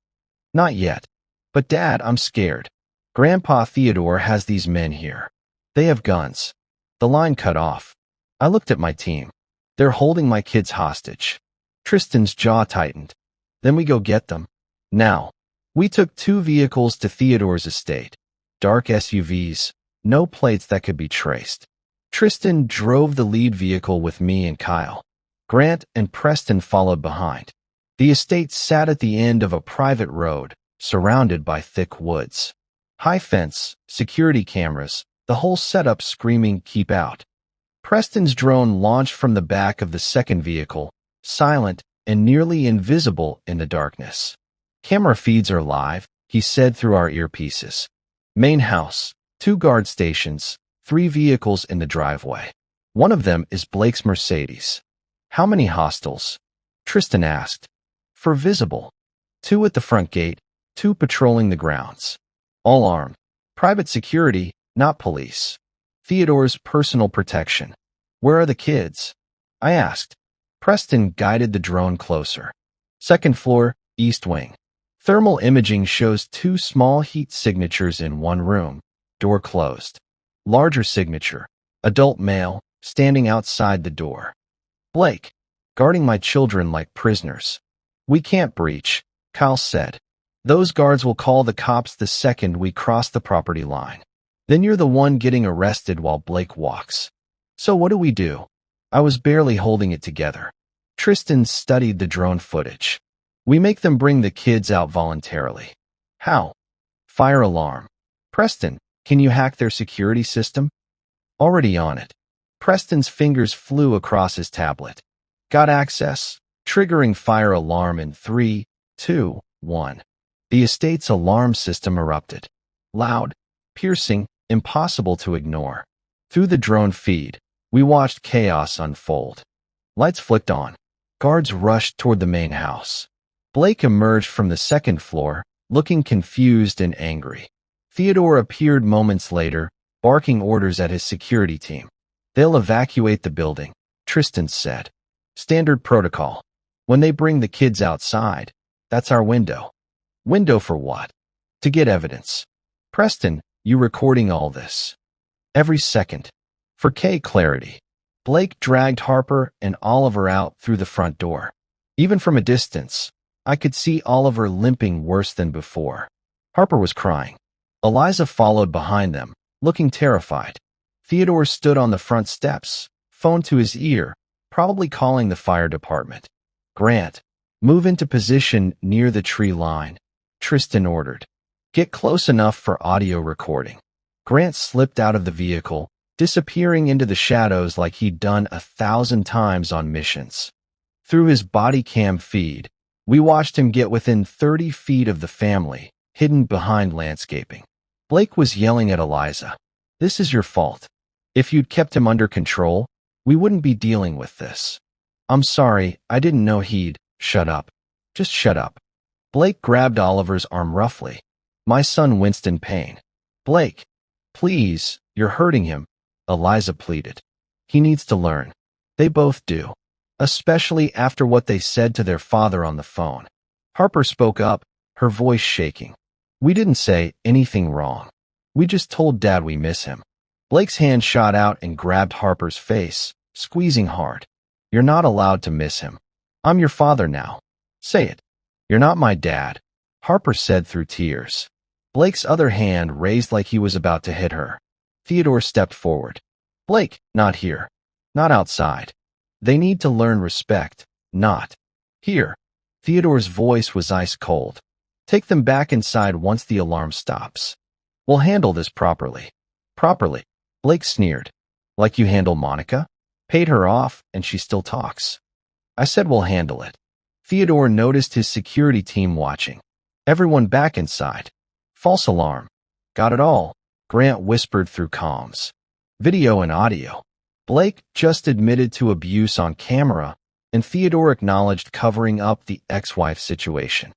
Not yet. But Dad, I'm scared. Grandpa Theodore has these men here. They have guns. The line cut off. I looked at my team. They're holding my kids hostage. Tristan's jaw tightened. Then we go get them. Now. We took 2 vehicles to Theodore's estate. Dark SUVs, no plates that could be traced. Tristan drove the lead vehicle with me and Kyle. Grant and Preston followed behind. The estate sat at the end of a private road, surrounded by thick woods. High fence, security cameras, the whole setup screaming, "Keep out." Preston's drone launched from the back of the second vehicle, silent and nearly invisible in the darkness. Camera feeds are live, he said through our earpieces. Main house, 2 guard stations, 3 vehicles in the driveway. One of them is Blake's Mercedes. How many hostiles? Tristan asked. For visible. 2 at the front gate, 2 patrolling the grounds. All armed. Private security, not police. Theodore's personal protection. Where are the kids? I asked. Preston guided the drone closer. 2nd floor, east wing. Thermal imaging shows 2 small heat signatures in one room, door closed. Larger signature, adult male, standing outside the door. Blake, guarding my children like prisoners. We can't breach, Kyle said. Those guards will call the cops the second we cross the property line. Then you're the one getting arrested while Blake walks. So what do? I was barely holding it together. Tristan studied the drone footage. We make them bring the kids out voluntarily. How? Fire alarm. Preston, can you hack their security system? Already on it. Preston's fingers flew across his tablet. Got access. Triggering fire alarm in 3, 2, 1. The estate's alarm system erupted. Loud, piercing, impossible to ignore. Through the drone feed, we watched chaos unfold. Lights flicked on. Guards rushed toward the main house. Blake emerged from the 2nd floor, looking confused and angry. Theodore appeared moments later, barking orders at his security team. They'll evacuate the building, Tristan said. Standard protocol. When they bring the kids outside, that's our window. Window for what? To get evidence. Preston, you recording all this? Every second. For clarity. Blake dragged Harper and Oliver out through the front door. Even from a distance, I could see Oliver limping worse than before. Harper was crying. Eliza followed behind them, looking terrified. Theodore stood on the front steps, phone to his ear, probably calling the fire department. Grant, move into position near the tree line, Tristan ordered. Get close enough for audio recording. Grant slipped out of the vehicle, disappearing into the shadows like he'd done 1,000 times on missions. Through his body cam feed, we watched him get within 30 feet of the family, hidden behind landscaping. Blake was yelling at Eliza. This is your fault. If you'd kept him under control, we wouldn't be dealing with this. I'm sorry, I didn't know he'd. Shut up. Just shut up. Blake grabbed Oliver's arm roughly. My son winced in pain. Blake, please, you're hurting him, Eliza pleaded. He needs to learn. They both do. Especially after what they said to their father on the phone. Harper spoke up, her voice shaking. We didn't say anything wrong. We just told Dad we miss him. Blake's hand shot out and grabbed Harper's face, squeezing hard. You're not allowed to miss him. I'm your father now. Say it. You're not my dad, Harper said through tears. Blake's other hand raised like he was about to hit her. Theodore stepped forward. Blake, not here. Not outside. They need to learn respect, not here. Theodore's voice was ice cold. Take them back inside once the alarm stops. We'll handle this properly. Properly, Blake sneered. Like you handle Monica? Paid her off and she still talks. I said we'll handle it. Theodore noticed his security team watching. Everyone back inside. False alarm. Got it all, Grant whispered through comms. Video and audio. Blake just admitted to abuse on camera, and Theodore acknowledged covering up the ex-wife situation.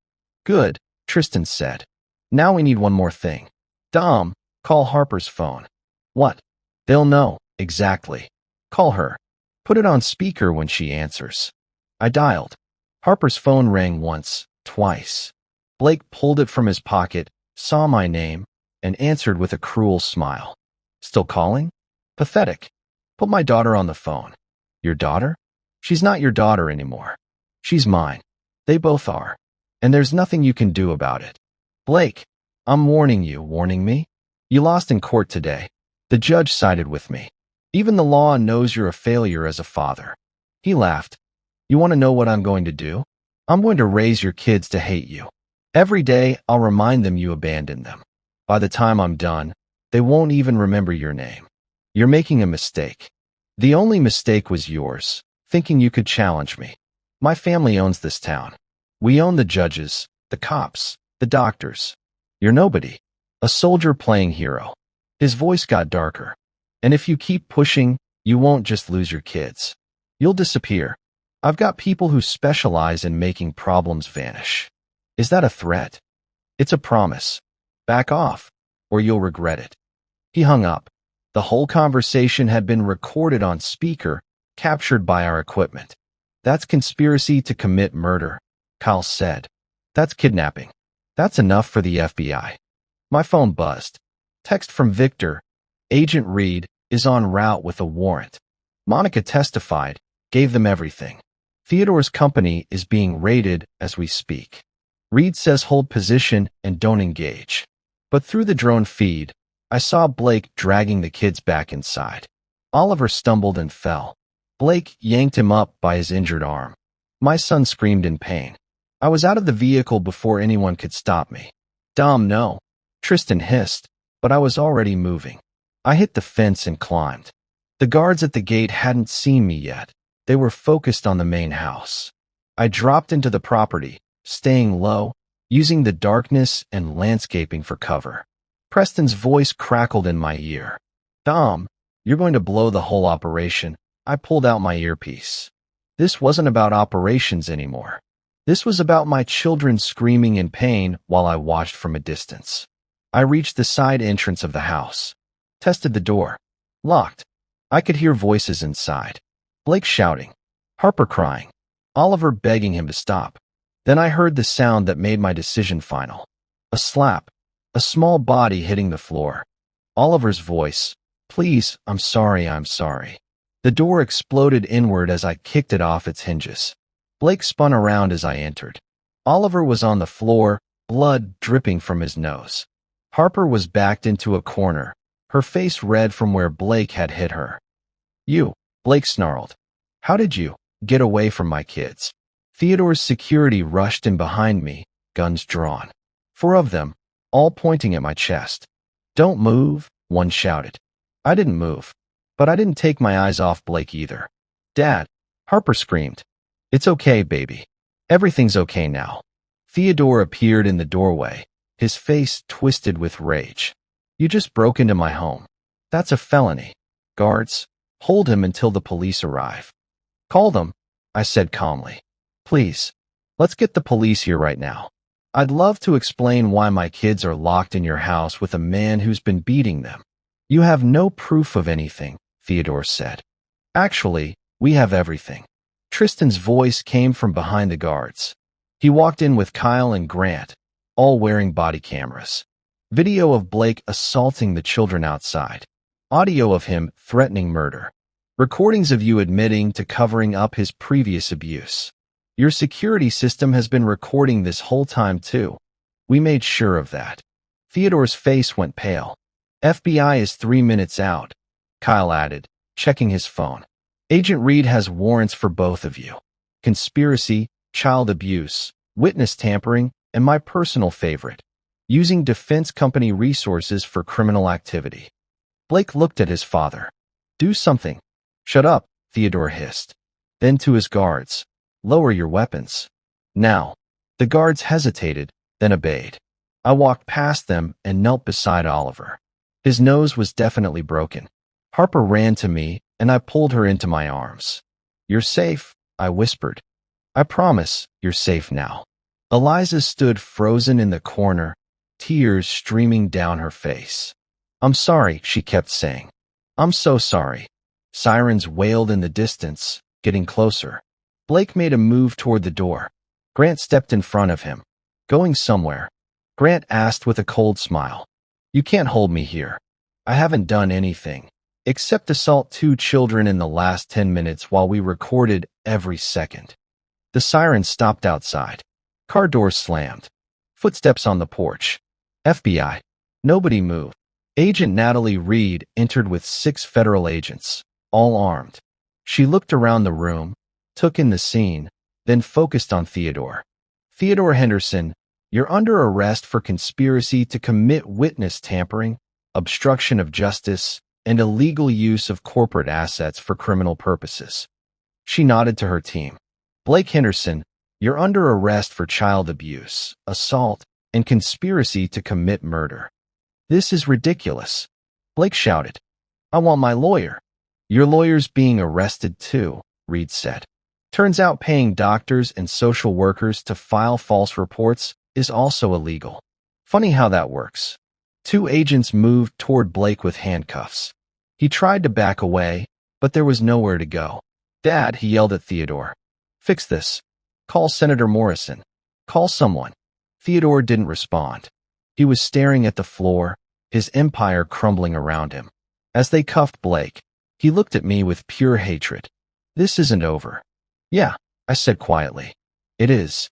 Good, Tristan said. Now we need one more thing. Dom, call Harper's phone. What? They'll know, exactly. Call her. Put it on speaker when she answers. I dialed. Harper's phone rang once, twice. Blake pulled it from his pocket, saw my name, and answered with a cruel smile. Still calling? Pathetic. Put my daughter on the phone. Your daughter? She's not your daughter anymore. She's mine. They both are. And there's nothing you can do about it. Blake, I'm warning you, warning me? You lost in court today. The judge sided with me. Even the law knows you're a failure as a father. He laughed. You want to know what I'm going to do? I'm going to raise your kids to hate you. Every day, I'll remind them you abandoned them. By the time I'm done, they won't even remember your name. You're making a mistake. The only mistake was yours, thinking you could challenge me. My family owns this town. We own the judges, the cops, the doctors. You're nobody. A soldier playing hero. His voice got darker. And if you keep pushing, you won't just lose your kids. You'll disappear. I've got people who specialize in making problems vanish. Is that a threat? It's a promise. Back off, or you'll regret it. He hung up. The whole conversation had been recorded on speaker, captured by our equipment. That's conspiracy to commit murder, Kyle said. That's kidnapping. That's enough for the FBI. My phone buzzed. Text from Victor. Agent Reed is en route with a warrant. Monica testified, gave them everything. Theodore's company is being raided as we speak. Reed says hold position and don't engage. But through the drone feed, I saw Blake dragging the kids back inside. Oliver stumbled and fell. Blake yanked him up by his injured arm. My son screamed in pain. I was out of the vehicle before anyone could stop me. Dom, no. Tristan hissed, but I was already moving. I hit the fence and climbed. The guards at the gate hadn't seen me yet. They were focused on the main house. I dropped into the property, staying low, using the darkness and landscaping for cover. Preston's voice crackled in my ear. Dom, you're going to blow the whole operation. I pulled out my earpiece. This wasn't about operations anymore. This was about my children screaming in pain while I watched from a distance. I reached the side entrance of the house. Tested the door. Locked. I could hear voices inside. Blake shouting. Harper crying. Oliver begging him to stop. Then I heard the sound that made my decision final. A slap. A small body hitting the floor. Oliver's voice. Please, I'm sorry, I'm sorry. The door exploded inward as I kicked it off its hinges. Blake spun around as I entered. Oliver was on the floor, blood dripping from his nose. Harper was backed into a corner, her face red from where Blake had hit her. You, Blake snarled. How did you get away from my kids? Theodore's security rushed in behind me, guns drawn. 4 of them, all pointing at my chest. Don't move, one shouted. I didn't move, but I didn't take my eyes off Blake either. Dad, Harper screamed. It's okay, baby. Everything's okay now. Theodore appeared in the doorway, his face twisted with rage. You just broke into my home. That's a felony. Guards, hold him until the police arrive. Call them, I said calmly. Please, let's get the police here right now. I'd love to explain why my kids are locked in your house with a man who's been beating them. You have no proof of anything, Theodore said. Actually, we have everything. Tristan's voice came from behind the guards. He walked in with Kyle and Grant, all wearing body cameras. Video of Blake assaulting the children outside. Audio of him threatening murder. Recordings of you admitting to covering up his previous abuse. Your security system has been recording this whole time too. We made sure of that. Theodore's face went pale. FBI is 3 minutes out, Kyle added, checking his phone. Agent Reed has warrants for both of you. Conspiracy, child abuse, witness tampering, and my personal favorite, using defense company resources for criminal activity. Blake looked at his father. Do something. Shut up, Theodore hissed. Then to his guards. Lower your weapons. Now. The guards hesitated, then obeyed. I walked past them and knelt beside Oliver. His nose was definitely broken. Harper ran to me, and I pulled her into my arms. You're safe, I whispered. I promise you're safe now. Eliza stood frozen in the corner, tears streaming down her face. I'm sorry, she kept saying. I'm so sorry. Sirens wailed in the distance, getting closer. Blake made a move toward the door. Grant stepped in front of him. Going somewhere? Grant asked with a cold smile. You can't hold me here. I haven't done anything, except assault 2 children in the last 10 minutes while we recorded every second. The siren stopped outside. Car doors slammed. Footsteps on the porch. FBI. Nobody moved. Agent Natalie Reed entered with 6 federal agents, all armed. She looked around the room, took in the scene, then focused on Theodore. Theodore Henderson, you're under arrest for conspiracy to commit witness tampering, obstruction of justice, and illegal use of corporate assets for criminal purposes. She nodded to her team. Blake Henderson, you're under arrest for child abuse, assault, and conspiracy to commit murder. This is ridiculous, Blake shouted. I want my lawyer. Your lawyer's being arrested too, Reed said. Turns out paying doctors and social workers to file false reports is also illegal. Funny how that works. Two agents moved toward Blake with handcuffs. He tried to back away, but there was nowhere to go. Dad, he yelled at Theodore. Fix this. Call Senator Morrison. Call someone. Theodore didn't respond. He was staring at the floor, his empire crumbling around him. As they cuffed Blake, he looked at me with pure hatred. This isn't over. Yeah, I said quietly. It is.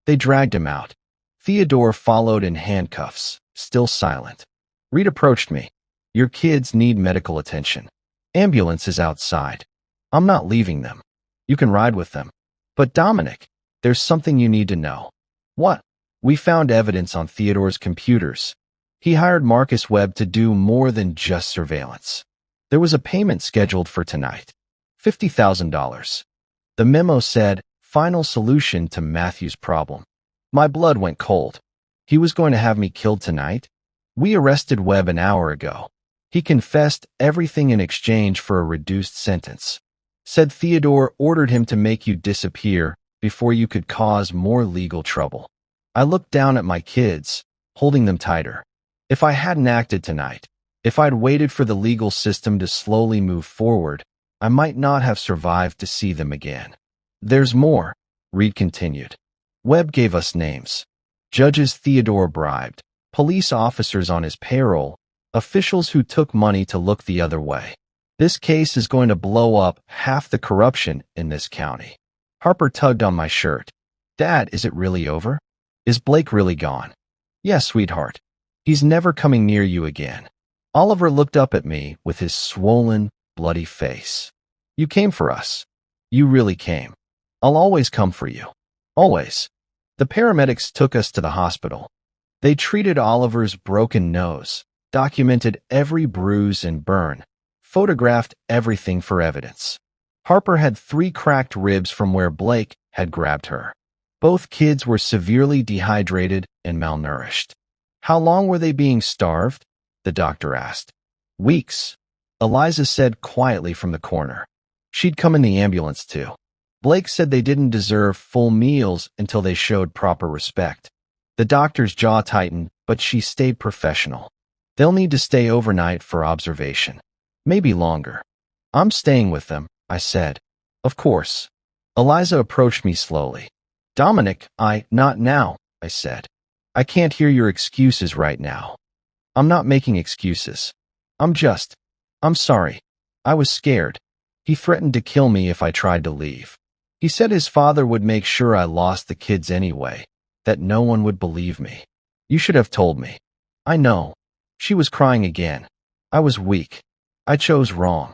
They dragged him out. Theodore followed in handcuffs, still silent. Reed approached me. Your kids need medical attention. Ambulance is outside. I'm not leaving them. You can ride with them. But Dominic, there's something you need to know. What? We found evidence on Theodore's computers. He hired Marcus Webb to do more than just surveillance. There was a payment scheduled for tonight. $50,000. The memo said, final solution to Matthew's problem. My blood went cold. He was going to have me killed tonight? We arrested Webb an hour ago. He confessed everything in exchange for a reduced sentence. Said Theodore ordered him to make you disappear before you could cause more legal trouble. I looked down at my kids, holding them tighter. If I hadn't acted tonight, if I'd waited for the legal system to slowly move forward, I might not have survived to see them again. There's more, Reed continued. Webb gave us names. Judges Theodore bribed, police officers on his payroll, officials who took money to look the other way. This case is going to blow up half the corruption in this county. Harper tugged on my shirt. Dad, is it really over? Is Blake really gone? Yes, sweetheart. He's never coming near you again. Oliver looked up at me with his swollen, bloody face. You came for us. You really came. I'll always come for you. Always. The paramedics took us to the hospital. They treated Oliver's broken nose, documented every bruise and burn, photographed everything for evidence. Harper had 3 cracked ribs from where Blake had grabbed her. Both kids were severely dehydrated and malnourished. How long were they being starved? The doctor asked. Weeks, Eliza said quietly from the corner. She'd come in the ambulance too. Blake said they didn't deserve full meals until they showed proper respect. The doctor's jaw tightened, but she stayed professional. They'll need to stay overnight for observation. Maybe longer. I'm staying with them, I said. Of course. Eliza approached me slowly. Dominic, not now, I said. I can't hear your excuses right now. I'm not making excuses. I'm sorry. I was scared. He threatened to kill me if I tried to leave. He said his father would make sure I lost the kids anyway, that no one would believe me. You should have told me. I know. She was crying again. I was weak. I chose wrong.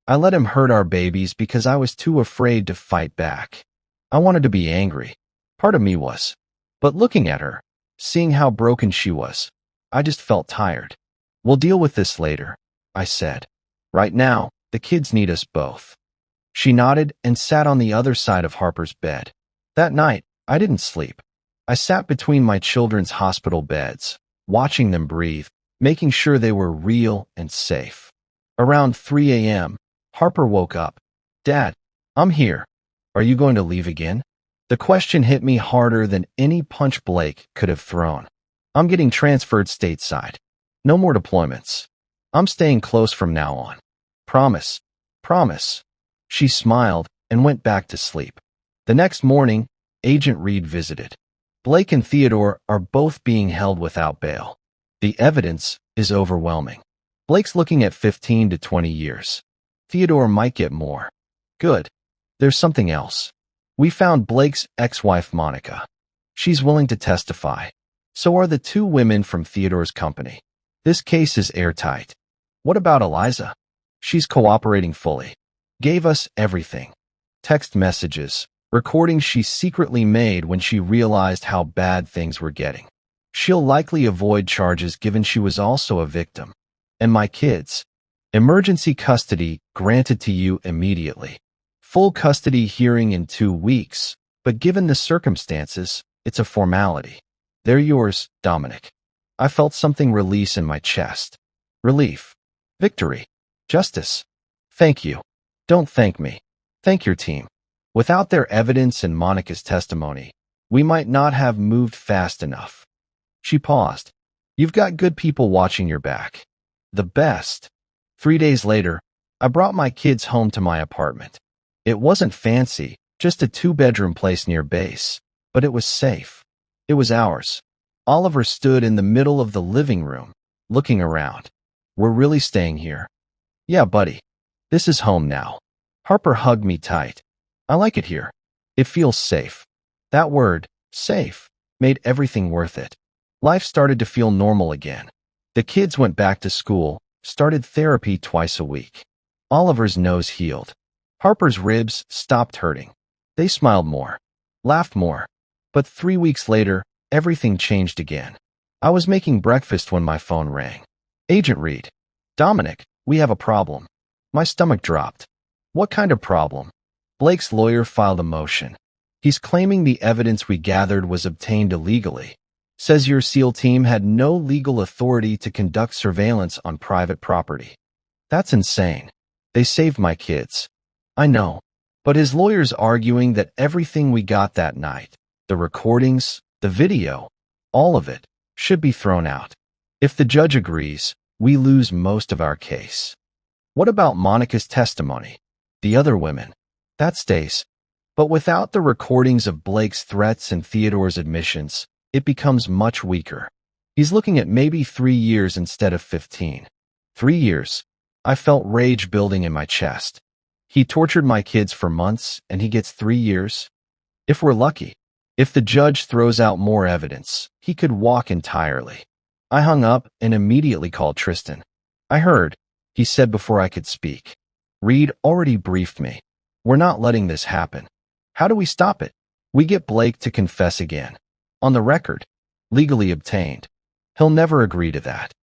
I let him hurt our babies because I was too afraid to fight back. I wanted to be angry. Part of me was. But looking at her, seeing how broken she was, I just felt tired. We'll deal with this later, I said. Right now, the kids need us both. She nodded and sat on the other side of Harper's bed. That night, I didn't sleep. I sat between my children's hospital beds, watching them breathe, making sure they were real and safe. Around 3 a.m., Harper woke up. Dad, I'm here. Are you going to leave again? The question hit me harder than any punch Blake could have thrown. I'm getting transferred stateside. No more deployments. I'm staying close from now on. Promise. Promise. She smiled and went back to sleep. The next morning, Agent Reed visited. Blake and Theodore are both being held without bail. The evidence is overwhelming. Blake's looking at 15 to 20 years. Theodore might get more. Good. There's something else. We found Blake's ex-wife, Monica. She's willing to testify. So are the 2 women from Theodore's company. This case is airtight. What about Eliza? She's cooperating fully. Gave us everything. Text messages, recordings she secretly made when she realized how bad things were getting. She'll likely avoid charges given she was also a victim. And my kids. Emergency custody granted to you immediately. Full custody hearing in 2 weeks, but given the circumstances, it's a formality. They're yours, Dominic. I felt something release in my chest. Relief. Victory. Justice. Thank you. Don't thank me. Thank your team. Without their evidence and Monica's testimony, we might not have moved fast enough. She paused. You've got good people watching your back. The best. 3 days later, I brought my kids home to my apartment. It wasn't fancy, just a 2-bedroom place near base, but it was safe. It was ours. Oliver stood in the middle of the living room, looking around. We're really staying here? Yeah, buddy. This is home now. Harper hugged me tight. I like it here. It feels safe. That word, safe, made everything worth it. Life started to feel normal again. The kids went back to school, started therapy twice a week. Oliver's nose healed. Harper's ribs stopped hurting. They smiled more, laughed more. But 3 weeks later, everything changed again. I was making breakfast when my phone rang. Agent Reed. Dominic, we have a problem. My stomach dropped. What kind of problem? Blake's lawyer filed a motion. He's claiming the evidence we gathered was obtained illegally. Says your SEAL team had no legal authority to conduct surveillance on private property. That's insane. They saved my kids. I know. But his lawyer's arguing that everything we got that night, the recordings, the video, all of it, should be thrown out. If the judge agrees, we lose most of our case. What about Monica's testimony? The other women? That stays. But without the recordings of Blake's threats and Theodore's admissions, it becomes much weaker. He's looking at maybe 3 years instead of 15. 3 years. I felt rage building in my chest. He tortured my kids for months, and he gets 3 years? If we're lucky. If the judge throws out more evidence, he could walk entirely. I hung up and immediately called Tristan. I heard, he said before I could speak. Reed already briefed me. We're not letting this happen. How do we stop it? We get Blake to confess again. On the record. Legally obtained. He'll never agree to that.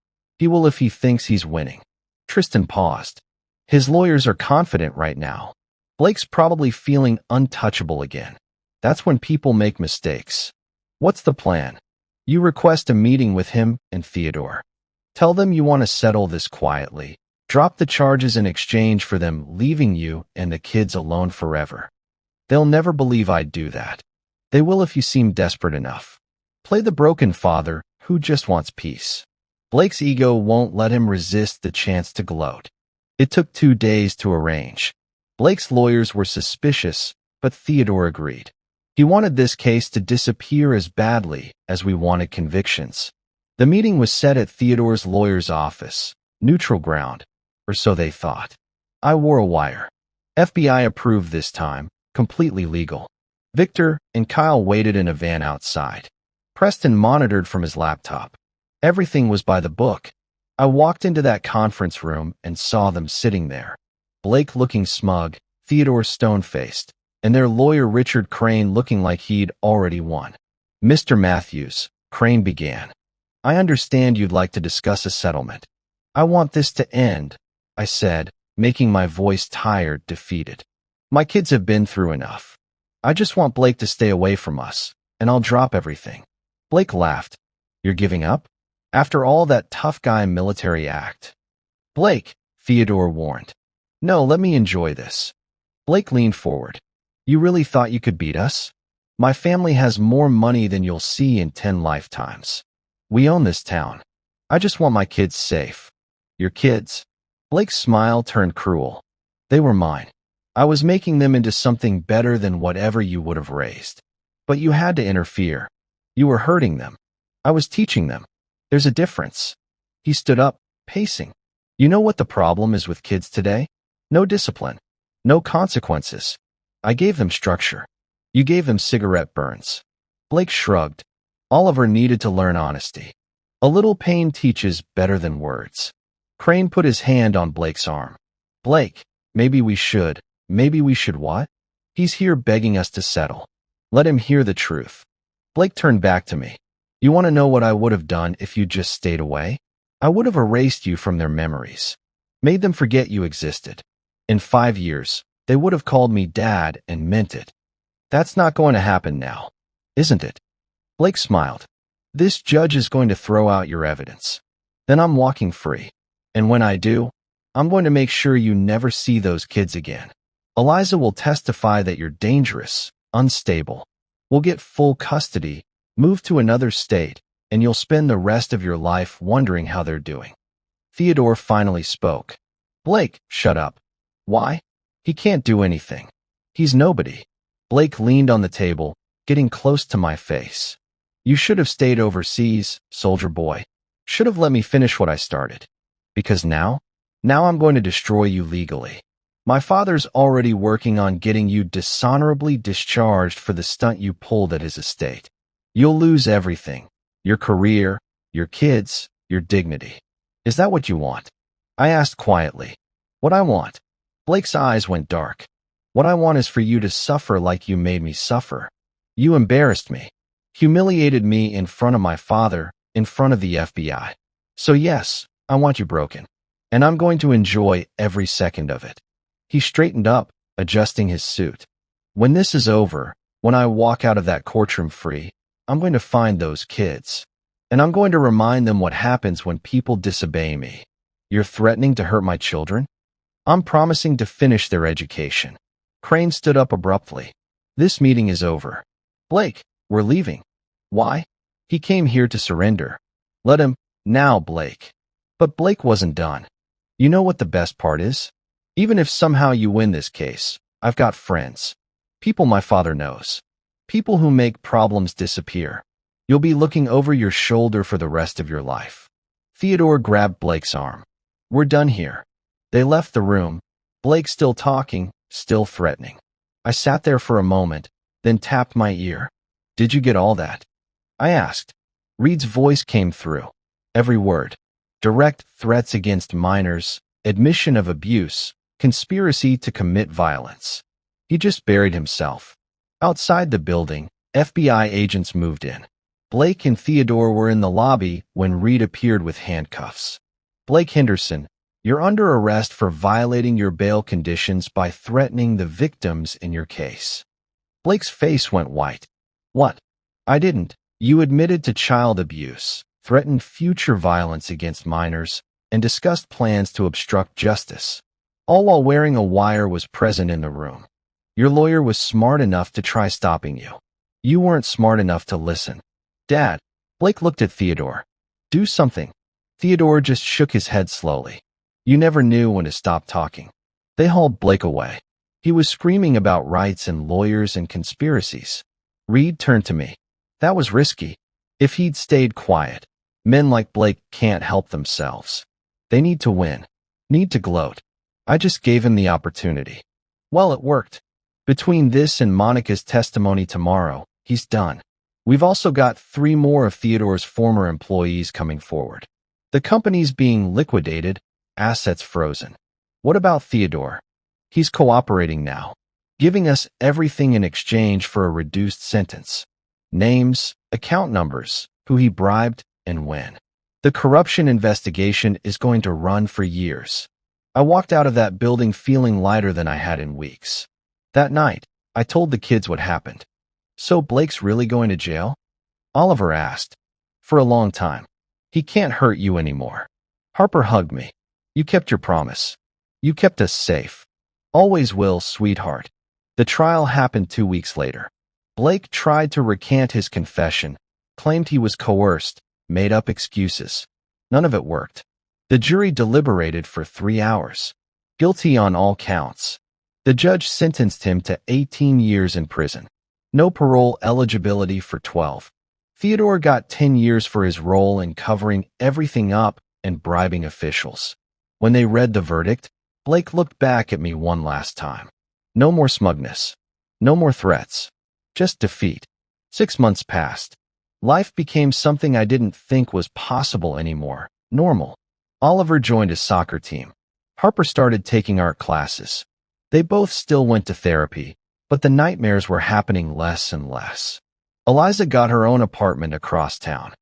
He will if he thinks he's winning. Tristan paused. His lawyers are confident right now. Blake's probably feeling untouchable again. That's when people make mistakes. What's the plan? You request a meeting with him and Theodore. Tell them you want to settle this quietly. Drop the charges in exchange for them leaving you and the kids alone forever. They'll never believe I'd do that. They will if you seem desperate enough. Play the broken father who just wants peace. Blake's ego won't let him resist the chance to gloat. It took 2 days to arrange. Blake's lawyers were suspicious, but Theodore agreed. He wanted this case to disappear as badly as we wanted convictions. The meeting was set at Theodore's lawyer's office, neutral ground, or so they thought. I wore a wire. FBI approved this time, completely legal. Victor and Kyle waited in a van outside. Preston monitored from his laptop. Everything was by the book. I walked into that conference room and saw them sitting there. Blake looking smug, Theodore stone-faced, and their lawyer Richard Crane looking like he'd already won. Mr. Matthews, Crane began. I understand you'd like to discuss a settlement. I want this to end, I said, making my voice tired, defeated. My kids have been through enough. I just want Blake to stay away from us, and I'll drop everything. Blake laughed. You're giving up? After all that tough guy military act? Blake, Theodore warned. No, let me enjoy this. Blake leaned forward. You really thought you could beat us? My family has more money than you'll see in 10 lifetimes. We own this town. I just want my kids safe. Your kids? Blake's smile turned cruel. They were mine. I was making them into something better than whatever you would have raised. But you had to interfere. You were hurting them. I was teaching them. There's a difference. He stood up, pacing. You know what the problem is with kids today? No discipline. No consequences. I gave them structure. You gave them cigarette burns. Blake shrugged. Oliver needed to learn honesty. A little pain teaches better than words. Crane put his hand on Blake's arm. Blake, maybe we should what? He's here begging us to settle. Let him hear the truth. Blake turned back to me. You want to know what I would have done if you just stayed away? I would have erased you from their memories. Made them forget you existed. In 5 years, they would have called me Dad and meant it. That's not going to happen now, isn't it? Blake smiled. This judge is going to throw out your evidence. Then I'm walking free. And when I do, I'm going to make sure you never see those kids again. Eliza will testify that you're dangerous, unstable. We'll get full custody, move to another state, and you'll spend the rest of your life wondering how they're doing. Theodore finally spoke. Blake, shut up. Why? He can't do anything. He's nobody. Blake leaned on the table, getting close to my face. You should have stayed overseas, soldier boy. Should have let me finish what I started. Because now I'm going to destroy you legally. My father's already working on getting you dishonorably discharged for the stunt you pulled at his estate. You'll lose everything. Your career, your kids, your dignity. Is that what you want? I asked quietly. What I want? Blake's eyes went dark. What I want is for you to suffer like you made me suffer. You embarrassed me, humiliated me in front of my father, in front of the FBI. So yes, I want you broken. And I'm going to enjoy every second of it. He straightened up, adjusting his suit. When this is over, when I walk out of that courtroom free, I'm going to find those kids. And I'm going to remind them what happens when people disobey me. You're threatening to hurt my children? I'm promising to finish their education. Crane stood up abruptly. This meeting is over. Blake, we're leaving. Why? He came here to surrender. Let him, now, Blake. But Blake wasn't done. You know what the best part is? Even if somehow you win this case, I've got friends. People my father knows. People who make problems disappear. You'll be looking over your shoulder for the rest of your life. Theodore grabbed Blake's arm. We're done here. They left the room, Blake still talking, still threatening. I sat there for a moment, then tapped my ear. Did you get all that? I asked. Reed's voice came through. Every word. Direct threats against minors, admission of abuse, conspiracy to commit violence. He just buried himself. Outside the building, FBI agents moved in. Blake and Theodore were in the lobby when Reed appeared with handcuffs. Blake Henderson, you're under arrest for violating your bail conditions by threatening the victims in your case. Blake's face went white. What? I didn't. You admitted to child abuse, threatened future violence against minors, and discussed plans to obstruct justice. All while wearing a wire was present in the room. Your lawyer was smart enough to try stopping you. You weren't smart enough to listen. Dad, Blake looked at Theodore. Do something. Theodore just shook his head slowly. You never knew when to stop talking. They hauled Blake away. He was screaming about rights and lawyers and conspiracies. Reed turned to me. That was risky. If he'd stayed quiet. Men like Blake can't help themselves. They need to win. Need to gloat. I just gave him the opportunity. Well, it worked. Between this and Monica's testimony tomorrow, he's done. We've also got 3 more of Theodore's former employees coming forward. The company's being liquidated, assets frozen. What about Theodore? He's cooperating now, giving us everything in exchange for a reduced sentence. Names, account numbers, who he bribed, and when. The corruption investigation is going to run for years. I walked out of that building feeling lighter than I had in weeks. That night, I told the kids what happened. So Blake's really going to jail? Oliver asked. For a long time. He can't hurt you anymore. Harper hugged me. You kept your promise. You kept us safe. Always will, sweetheart. The trial happened 2 weeks later. Blake tried to recant his confession, claimed he was coerced, made up excuses. None of it worked. The jury deliberated for 3 hours. Guilty on all counts. The judge sentenced him to 18 years in prison. No parole eligibility for 12. Theodore got 10 years for his role in covering everything up and bribing officials. When they read the verdict, Blake looked back at me one last time. No more smugness. No more threats. Just defeat. 6 months passed. Life became something I didn't think was possible anymore. Normal. Oliver joined his soccer team. Harper started taking art classes. They both still went to therapy, but the nightmares were happening less and less. Eliza got her own apartment across town.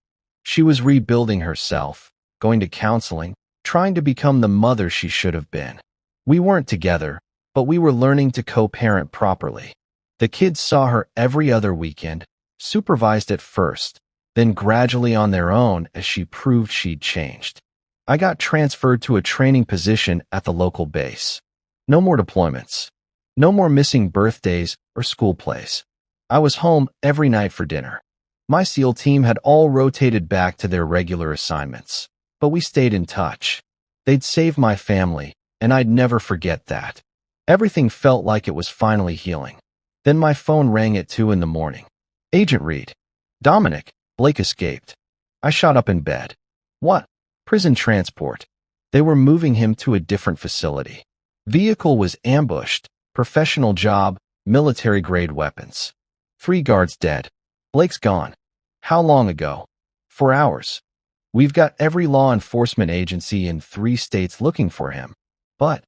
She was rebuilding herself, going to counseling, trying to become the mother she should have been. We weren't together, but we were learning to co-parent properly. The kids saw her every other weekend, supervised at first, then gradually on their own as she proved she'd changed. I got transferred to a training position at the local base. No more deployments. No more missing birthdays or school plays. I was home every night for dinner. My SEAL team had all rotated back to their regular assignments, but we stayed in touch. They'd saved my family, and I'd never forget that. Everything felt like it was finally healing. Then my phone rang at 2 in the morning. Agent Reed. Dominic, Blake escaped. I shot up in bed. What? Prison transport. They were moving him to a different facility. Vehicle was ambushed. Professional job, military-grade weapons. 3 guards dead. Blake's gone. How long ago? 4 hours. We've got every law enforcement agency in 3 states looking for him. But,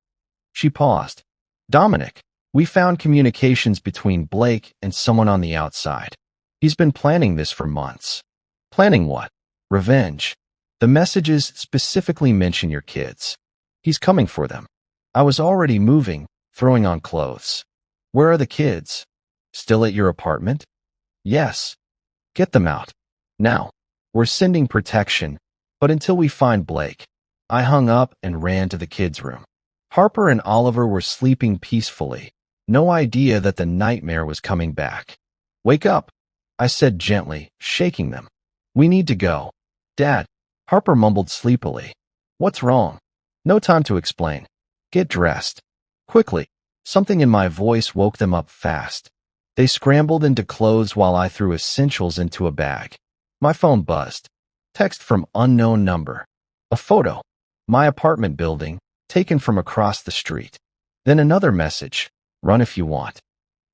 she paused. Dominic, we found communications between Blake and someone on the outside. He's been planning this for months. Planning what? Revenge. The messages specifically mention your kids. He's coming for them. I was already moving, throwing on clothes. Where are the kids? Still at your apartment? Yes. Get them out. Now. We're sending protection, but until we find Blake. I hung up and ran to the kids' room. Harper and Oliver were sleeping peacefully. No idea that the nightmare was coming back. Wake up, I said gently, shaking them. We need to go. Dad, Harper mumbled sleepily. What's wrong? No time to explain. Get dressed. Quickly. Something in my voice woke them up fast. They scrambled into clothes while I threw essentials into a bag. My phone buzzed. Text from unknown number. A photo. My apartment building, taken from across the street. Then another message. Run if you want.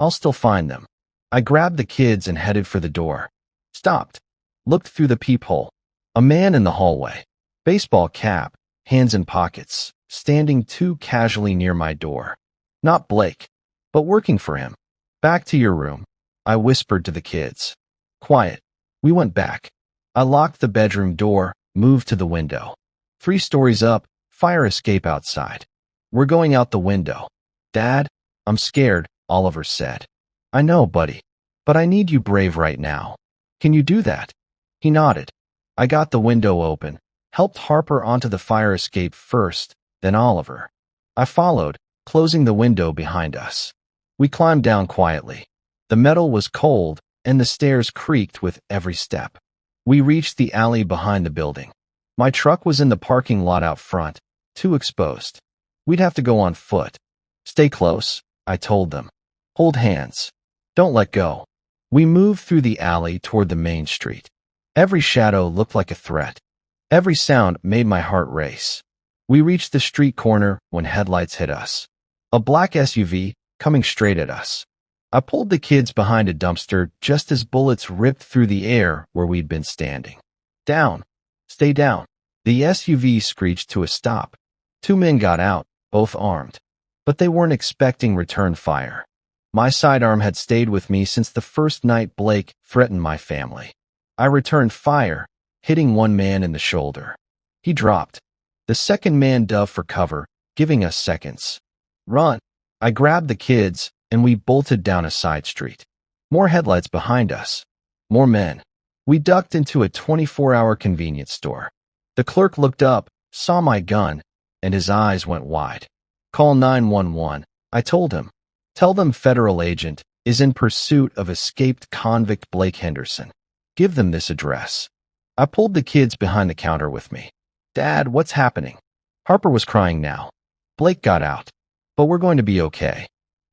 I'll still find them. I grabbed the kids and headed for the door. Stopped. Looked through the peephole. A man in the hallway. Baseball cap, hands in pockets, standing too casually near my door. Not Blake, but working for him. Back to your room, I whispered to the kids. Quiet. We went back. I locked the bedroom door, moved to the window. 3 stories up, fire escape outside. We're going out the window. Dad, I'm scared, Oliver said. I know, buddy, but I need you brave right now. Can you do that? He nodded. I got the window open, helped Harper onto the fire escape first, then Oliver. I followed, closing the window behind us. We climbed down quietly. The metal was cold, and the stairs creaked with every step. We reached the alley behind the building. My truck was in the parking lot out front, too exposed. We'd have to go on foot. Stay close, I told them. Hold hands. Don't let go. We moved through the alley toward the main street. Every shadow looked like a threat. Every sound made my heart race. We reached the street corner when headlights hit us. A black SUV coming straight at us. I pulled the kids behind a dumpster just as bullets ripped through the air where we'd been standing. Down. Stay down. The SUV screeched to a stop. 2 men got out, both armed. But they weren't expecting return fire. My sidearm had stayed with me since the first night Blake threatened my family. I returned fire, hitting one man in the shoulder. He dropped. The second man dove for cover, giving us seconds. Run. I grabbed the kids, and we bolted down a side street. More headlights behind us. More men. We ducked into a 24-hour convenience store. The clerk looked up, saw my gun, and his eyes went wide. Call 911, I told him. Tell them federal agent is in pursuit of escaped convict Blake Henderson. Give them this address. I pulled the kids behind the counter with me. Dad, what's happening? Harper was crying now. Blake got out. But we're going to be okay.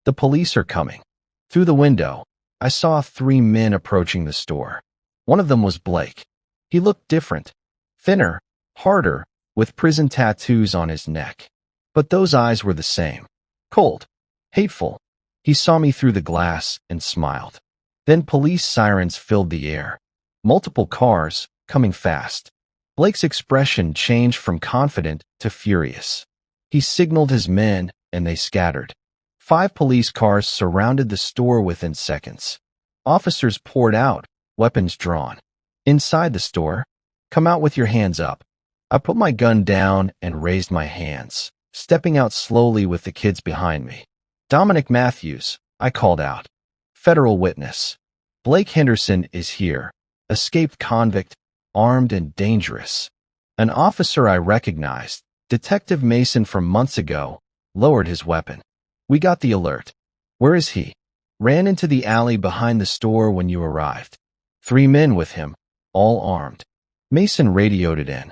The police are coming. Through the window, I saw 3 men approaching the store. One of them was Blake. He looked different. Thinner, harder, with prison tattoos on his neck. But those eyes were the same. Cold. Hateful. He saw me through the glass and smiled. Then police sirens filled the air. Multiple cars, coming fast. Blake's expression changed from confident to furious. He signaled his men, and they scattered. 5 police cars surrounded the store within seconds. Officers poured out, weapons drawn. Inside the store, come out with your hands up. I put my gun down and raised my hands, stepping out slowly with the kids behind me. Dominic Matthews, I called out. Federal witness. Blake Henderson is here. Escaped convict, armed and dangerous. An officer I recognized, Detective Mason from months ago, lowered his weapon. We got the alert. Where is he? Ran into the alley behind the store when you arrived. 3 men with him, all armed. Mason radioed it in.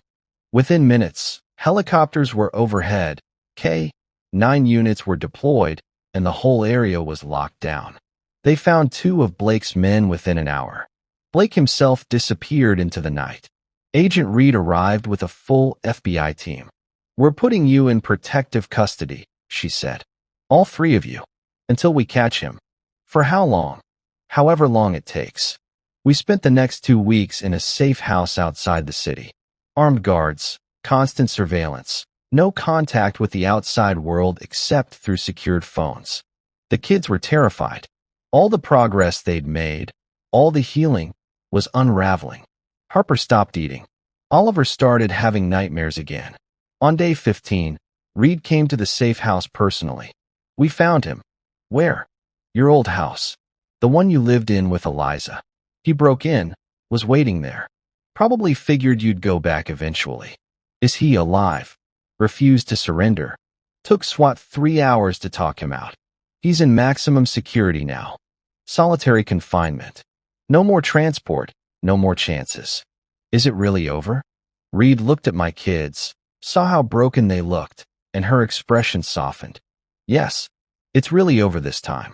Within minutes, helicopters were overhead, K-9 units were deployed, and the whole area was locked down. They found 2 of Blake's men within an hour. Blake himself disappeared into the night. Agent Reed arrived with a full FBI team. We're putting you in protective custody, she said. All 3 of you. Until we catch him. For how long? However long it takes. We spent the next 2 weeks in a safe house outside the city. Armed guards, constant surveillance, no contact with the outside world except through secured phones. The kids were terrified. All the progress they'd made, all the healing, was unraveling. Harper stopped eating. Oliver started having nightmares again. On day 15, Reed came to the safe house personally. We found him. Where? Your old house. The one you lived in with Eliza. He broke in, was waiting there. Probably figured you'd go back eventually. Is he alive? Refused to surrender. Took SWAT 3 hours to talk him out. He's in maximum security now. Solitary confinement. No more transport, no more chances. Is it really over? Reed looked at my kids, saw how broken they looked, and her expression softened. Yes, it's really over this time.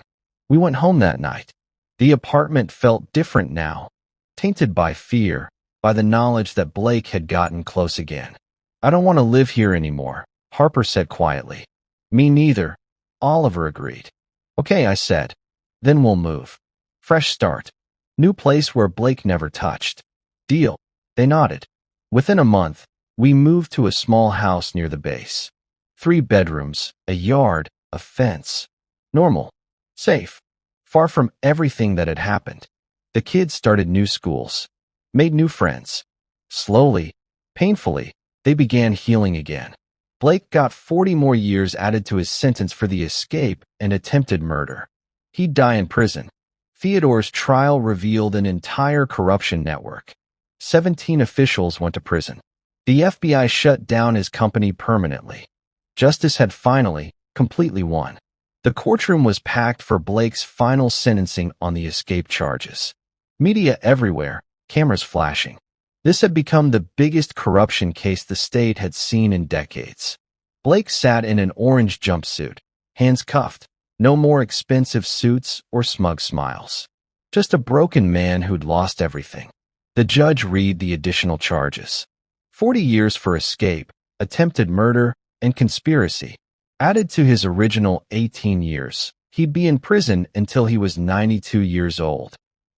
We went home that night. The apartment felt different now, tainted by fear, by the knowledge that Blake had gotten close again. I don't want to live here anymore, Harper said quietly. Me neither, Oliver agreed. Okay, I said. Then we'll move. Fresh start. New place where Blake never touched. Deal. They nodded. Within a month, we moved to a small house near the base. 3 bedrooms, a yard, a fence. Normal. Safe. Far from everything that had happened. The kids started new schools. Made new friends. Slowly, painfully, they began healing again. Blake got 40 more years added to his sentence for the escape and attempted murder. He'd die in prison. Theodore's trial revealed an entire corruption network. 17 officials went to prison. The FBI shut down his company permanently. Justice had finally, completely won. The courtroom was packed for Blake's final sentencing on the escape charges. Media everywhere, cameras flashing. This had become the biggest corruption case the state had seen in decades. Blake sat in an orange jumpsuit, hands cuffed. No more expensive suits or smug smiles. Just a broken man who'd lost everything. The judge read the additional charges. 40 years for escape, attempted murder, and conspiracy. Added to his original 18 years, he'd be in prison until he was 92 years old.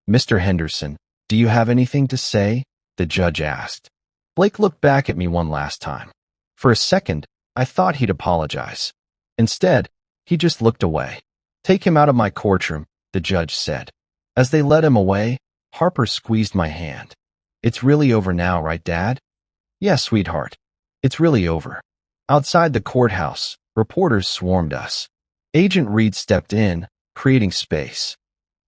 Mr. Henderson, do you have anything to say? The judge asked. Blake looked back at me one last time. For a second, I thought he'd apologize. Instead, he just looked away. Take him out of my courtroom, the judge said. As they led him away, Harper squeezed my hand. It's really over now, right, Dad? Yes, sweetheart. It's really over. Outside the courthouse, reporters swarmed us. Agent Reed stepped in, creating space.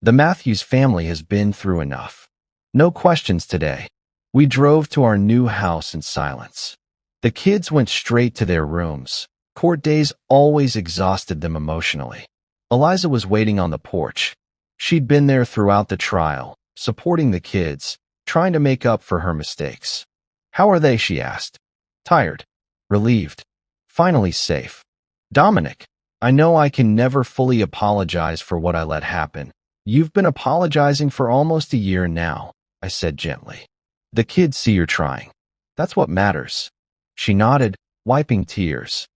The Matthews family has been through enough. No questions today. We drove to our new house in silence. The kids went straight to their rooms. Court days always exhausted them emotionally. Eliza was waiting on the porch. She'd been there throughout the trial, supporting the kids, trying to make up for her mistakes. How are they? She asked. Tired. Relieved. Finally safe. Dominic, I know I can never fully apologize for what I let happen. You've been apologizing for almost a year now, I said gently. The kids see you're trying. That's what matters. She nodded, wiping tears.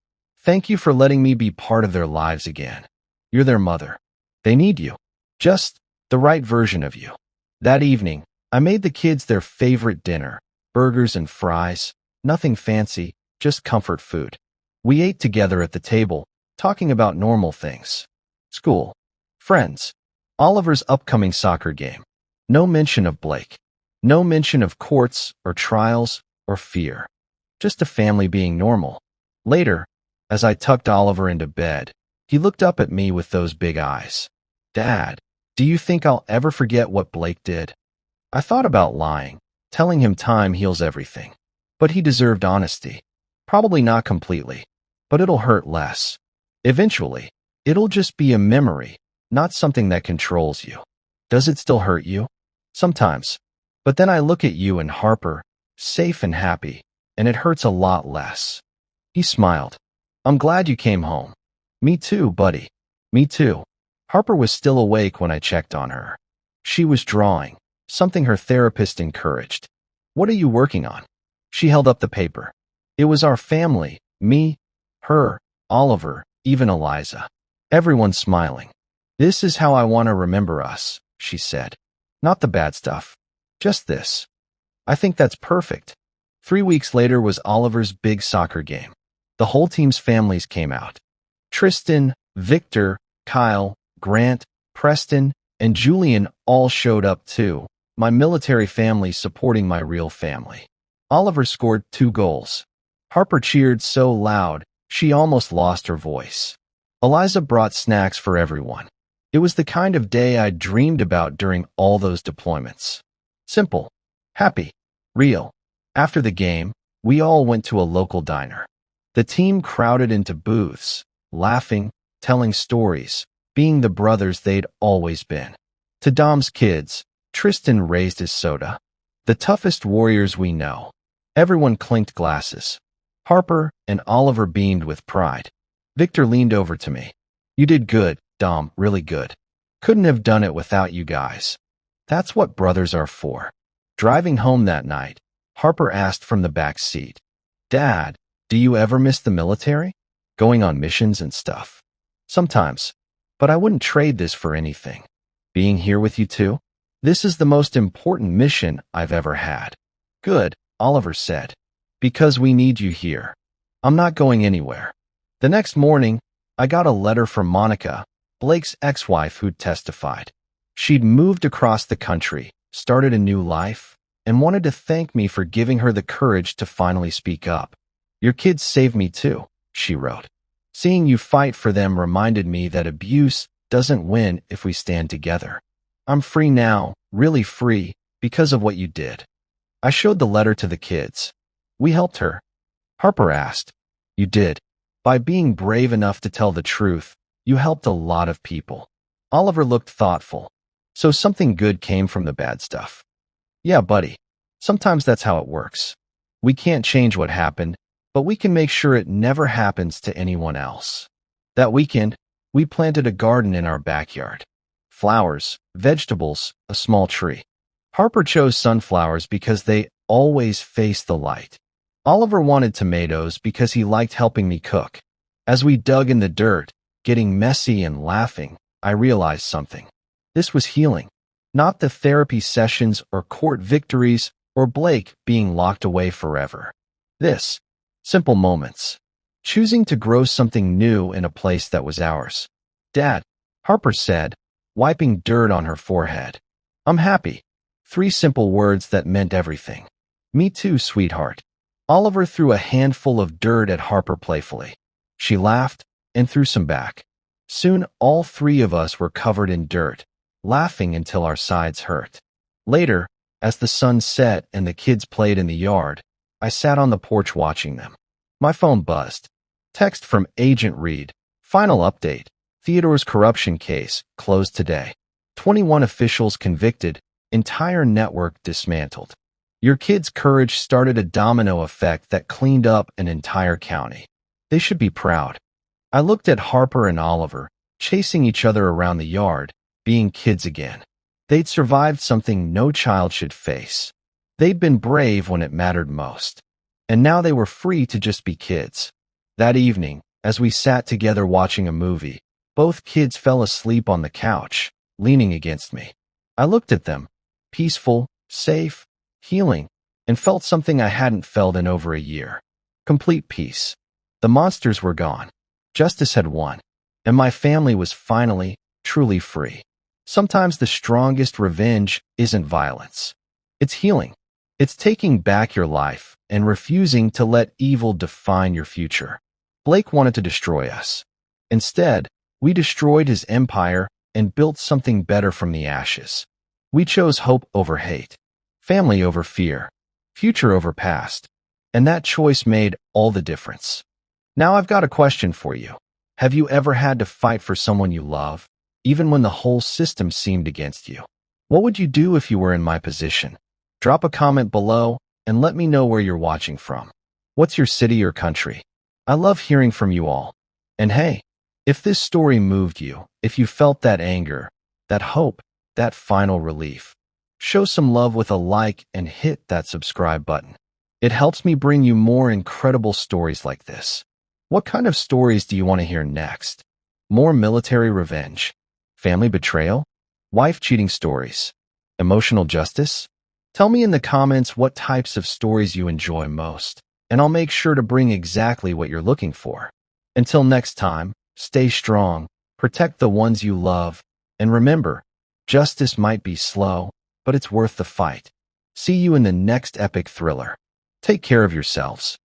Thank you for letting me be part of their lives again. You're their mother. They need you. Just the right version of you. That evening, I made the kids their favorite dinner, burgers and fries, nothing fancy, just comfort food. We ate together at the table, talking about normal things. School. Friends. Oliver's upcoming soccer game. No mention of Blake. No mention of courts or trials or fear. Just a family being normal. Later, as I tucked Oliver into bed, he looked up at me with those big eyes. Dad, do you think I'll ever forget what Blake did? I thought about lying, telling him time heals everything. But he deserved honesty. Probably not completely, but it'll hurt less. Eventually, it'll just be a memory, not something that controls you. Does it still hurt you? Sometimes. But then I look at you and Harper, safe and happy, and it hurts a lot less. He smiled. I'm glad you came home. Me too, buddy. Me too. Harper was still awake when I checked on her. She was drawing, something her therapist encouraged. What are you working on? She held up the paper. It was our family, me, her, Oliver, even Eliza. Everyone smiling. This is how I want to remember us, she said. Not the bad stuff. Just this. I think that's perfect. 3 weeks later was Oliver's big soccer game. The whole team's families came out. Tristan, Victor, Kyle, Grant, Preston, and Julian all showed up too, my military family supporting my real family. Oliver scored 2 goals. Harper cheered so loud, she almost lost her voice. Eliza brought snacks for everyone. It was the kind of day I'd dreamed about during all those deployments. Simple, happy, real. After the game, we all went to a local diner. The team crowded into booths, laughing, telling stories, being the brothers they'd always been. To Dom's kids, Tristan raised his soda. The toughest warriors we know. Everyone clinked glasses. Harper and Oliver beamed with pride. Victor leaned over to me. You did good, Dom, really good. Couldn't have done it without you guys. That's what brothers are for. Driving home that night, Harper asked from the back seat, Dad, do you ever miss the military? Going on missions and stuff? Sometimes, but I wouldn't trade this for anything. Being here with you too? This is the most important mission I've ever had. Good, Oliver said. Because we need you here. I'm not going anywhere. The next morning, I got a letter from Monica, Blake's ex-wife who'd testified. She'd moved across the country, started a new life, and wanted to thank me for giving her the courage to finally speak up. Your kids saved me too, she wrote. Seeing you fight for them reminded me that abuse doesn't win if we stand together. I'm free now, really free, because of what you did. I showed the letter to the kids. We helped her. Harper asked, You did. By being brave enough to tell the truth, you helped a lot of people. Oliver looked thoughtful. So something good came from the bad stuff. Yeah, buddy. Sometimes that's how it works. We can't change what happened, but we can make sure it never happens to anyone else. That weekend, we planted a garden in our backyard. Flowers, vegetables, a small tree. Harper chose sunflowers because they always face the light. Oliver wanted tomatoes because he liked helping me cook. As we dug in the dirt, getting messy and laughing, I realized something. This was healing. Not the therapy sessions or court victories or Blake being locked away forever. This, simple moments. Choosing to grow something new in a place that was ours. Dad, Harper said, wiping dirt on her forehead. I'm happy. 3 simple words that meant everything. Me too, sweetheart. Oliver threw a handful of dirt at Harper playfully. She laughed and threw some back. Soon all 3 of us were covered in dirt, laughing until our sides hurt. Later, as the sun set and the kids played in the yard, I sat on the porch watching them. My phone buzzed. Text from Agent Reed. Final update. Theodore's corruption case closed today. 21 officials convicted. Entire network dismantled. Your kids' courage started a domino effect that cleaned up an entire county. They should be proud. I looked at Harper and Oliver, chasing each other around the yard, being kids again. They'd survived something no child should face. They'd been brave when it mattered most. And now they were free to just be kids. That evening, as we sat together watching a movie, both kids fell asleep on the couch, leaning against me. I looked at them, peaceful, safe, healing, and felt something I hadn't felt in over a year. Complete peace. The monsters were gone. Justice had won. And my family was finally, truly free. Sometimes the strongest revenge isn't violence. It's healing. It's taking back your life and refusing to let evil define your future. Blake wanted to destroy us. Instead, we destroyed his empire and built something better from the ashes. We chose hope over hate, family over fear, future over past, and that choice made all the difference. Now I've got a question for you. Have you ever had to fight for someone you love, even when the whole system seemed against you? What would you do if you were in my position? Drop a comment below and let me know where you're watching from. What's your city or country? I love hearing from you all. And hey, if this story moved you, if you felt that anger, that hope, that final relief, show some love with a like and hit that subscribe button. It helps me bring you more incredible stories like this. What kind of stories do you want to hear next? More military revenge, family betrayal, wife cheating stories, emotional justice? Tell me in the comments what types of stories you enjoy most, and I'll make sure to bring exactly what you're looking for. Until next time, stay strong, protect the ones you love, and remember, justice might be slow, but it's worth the fight. See you in the next epic thriller. Take care of yourselves.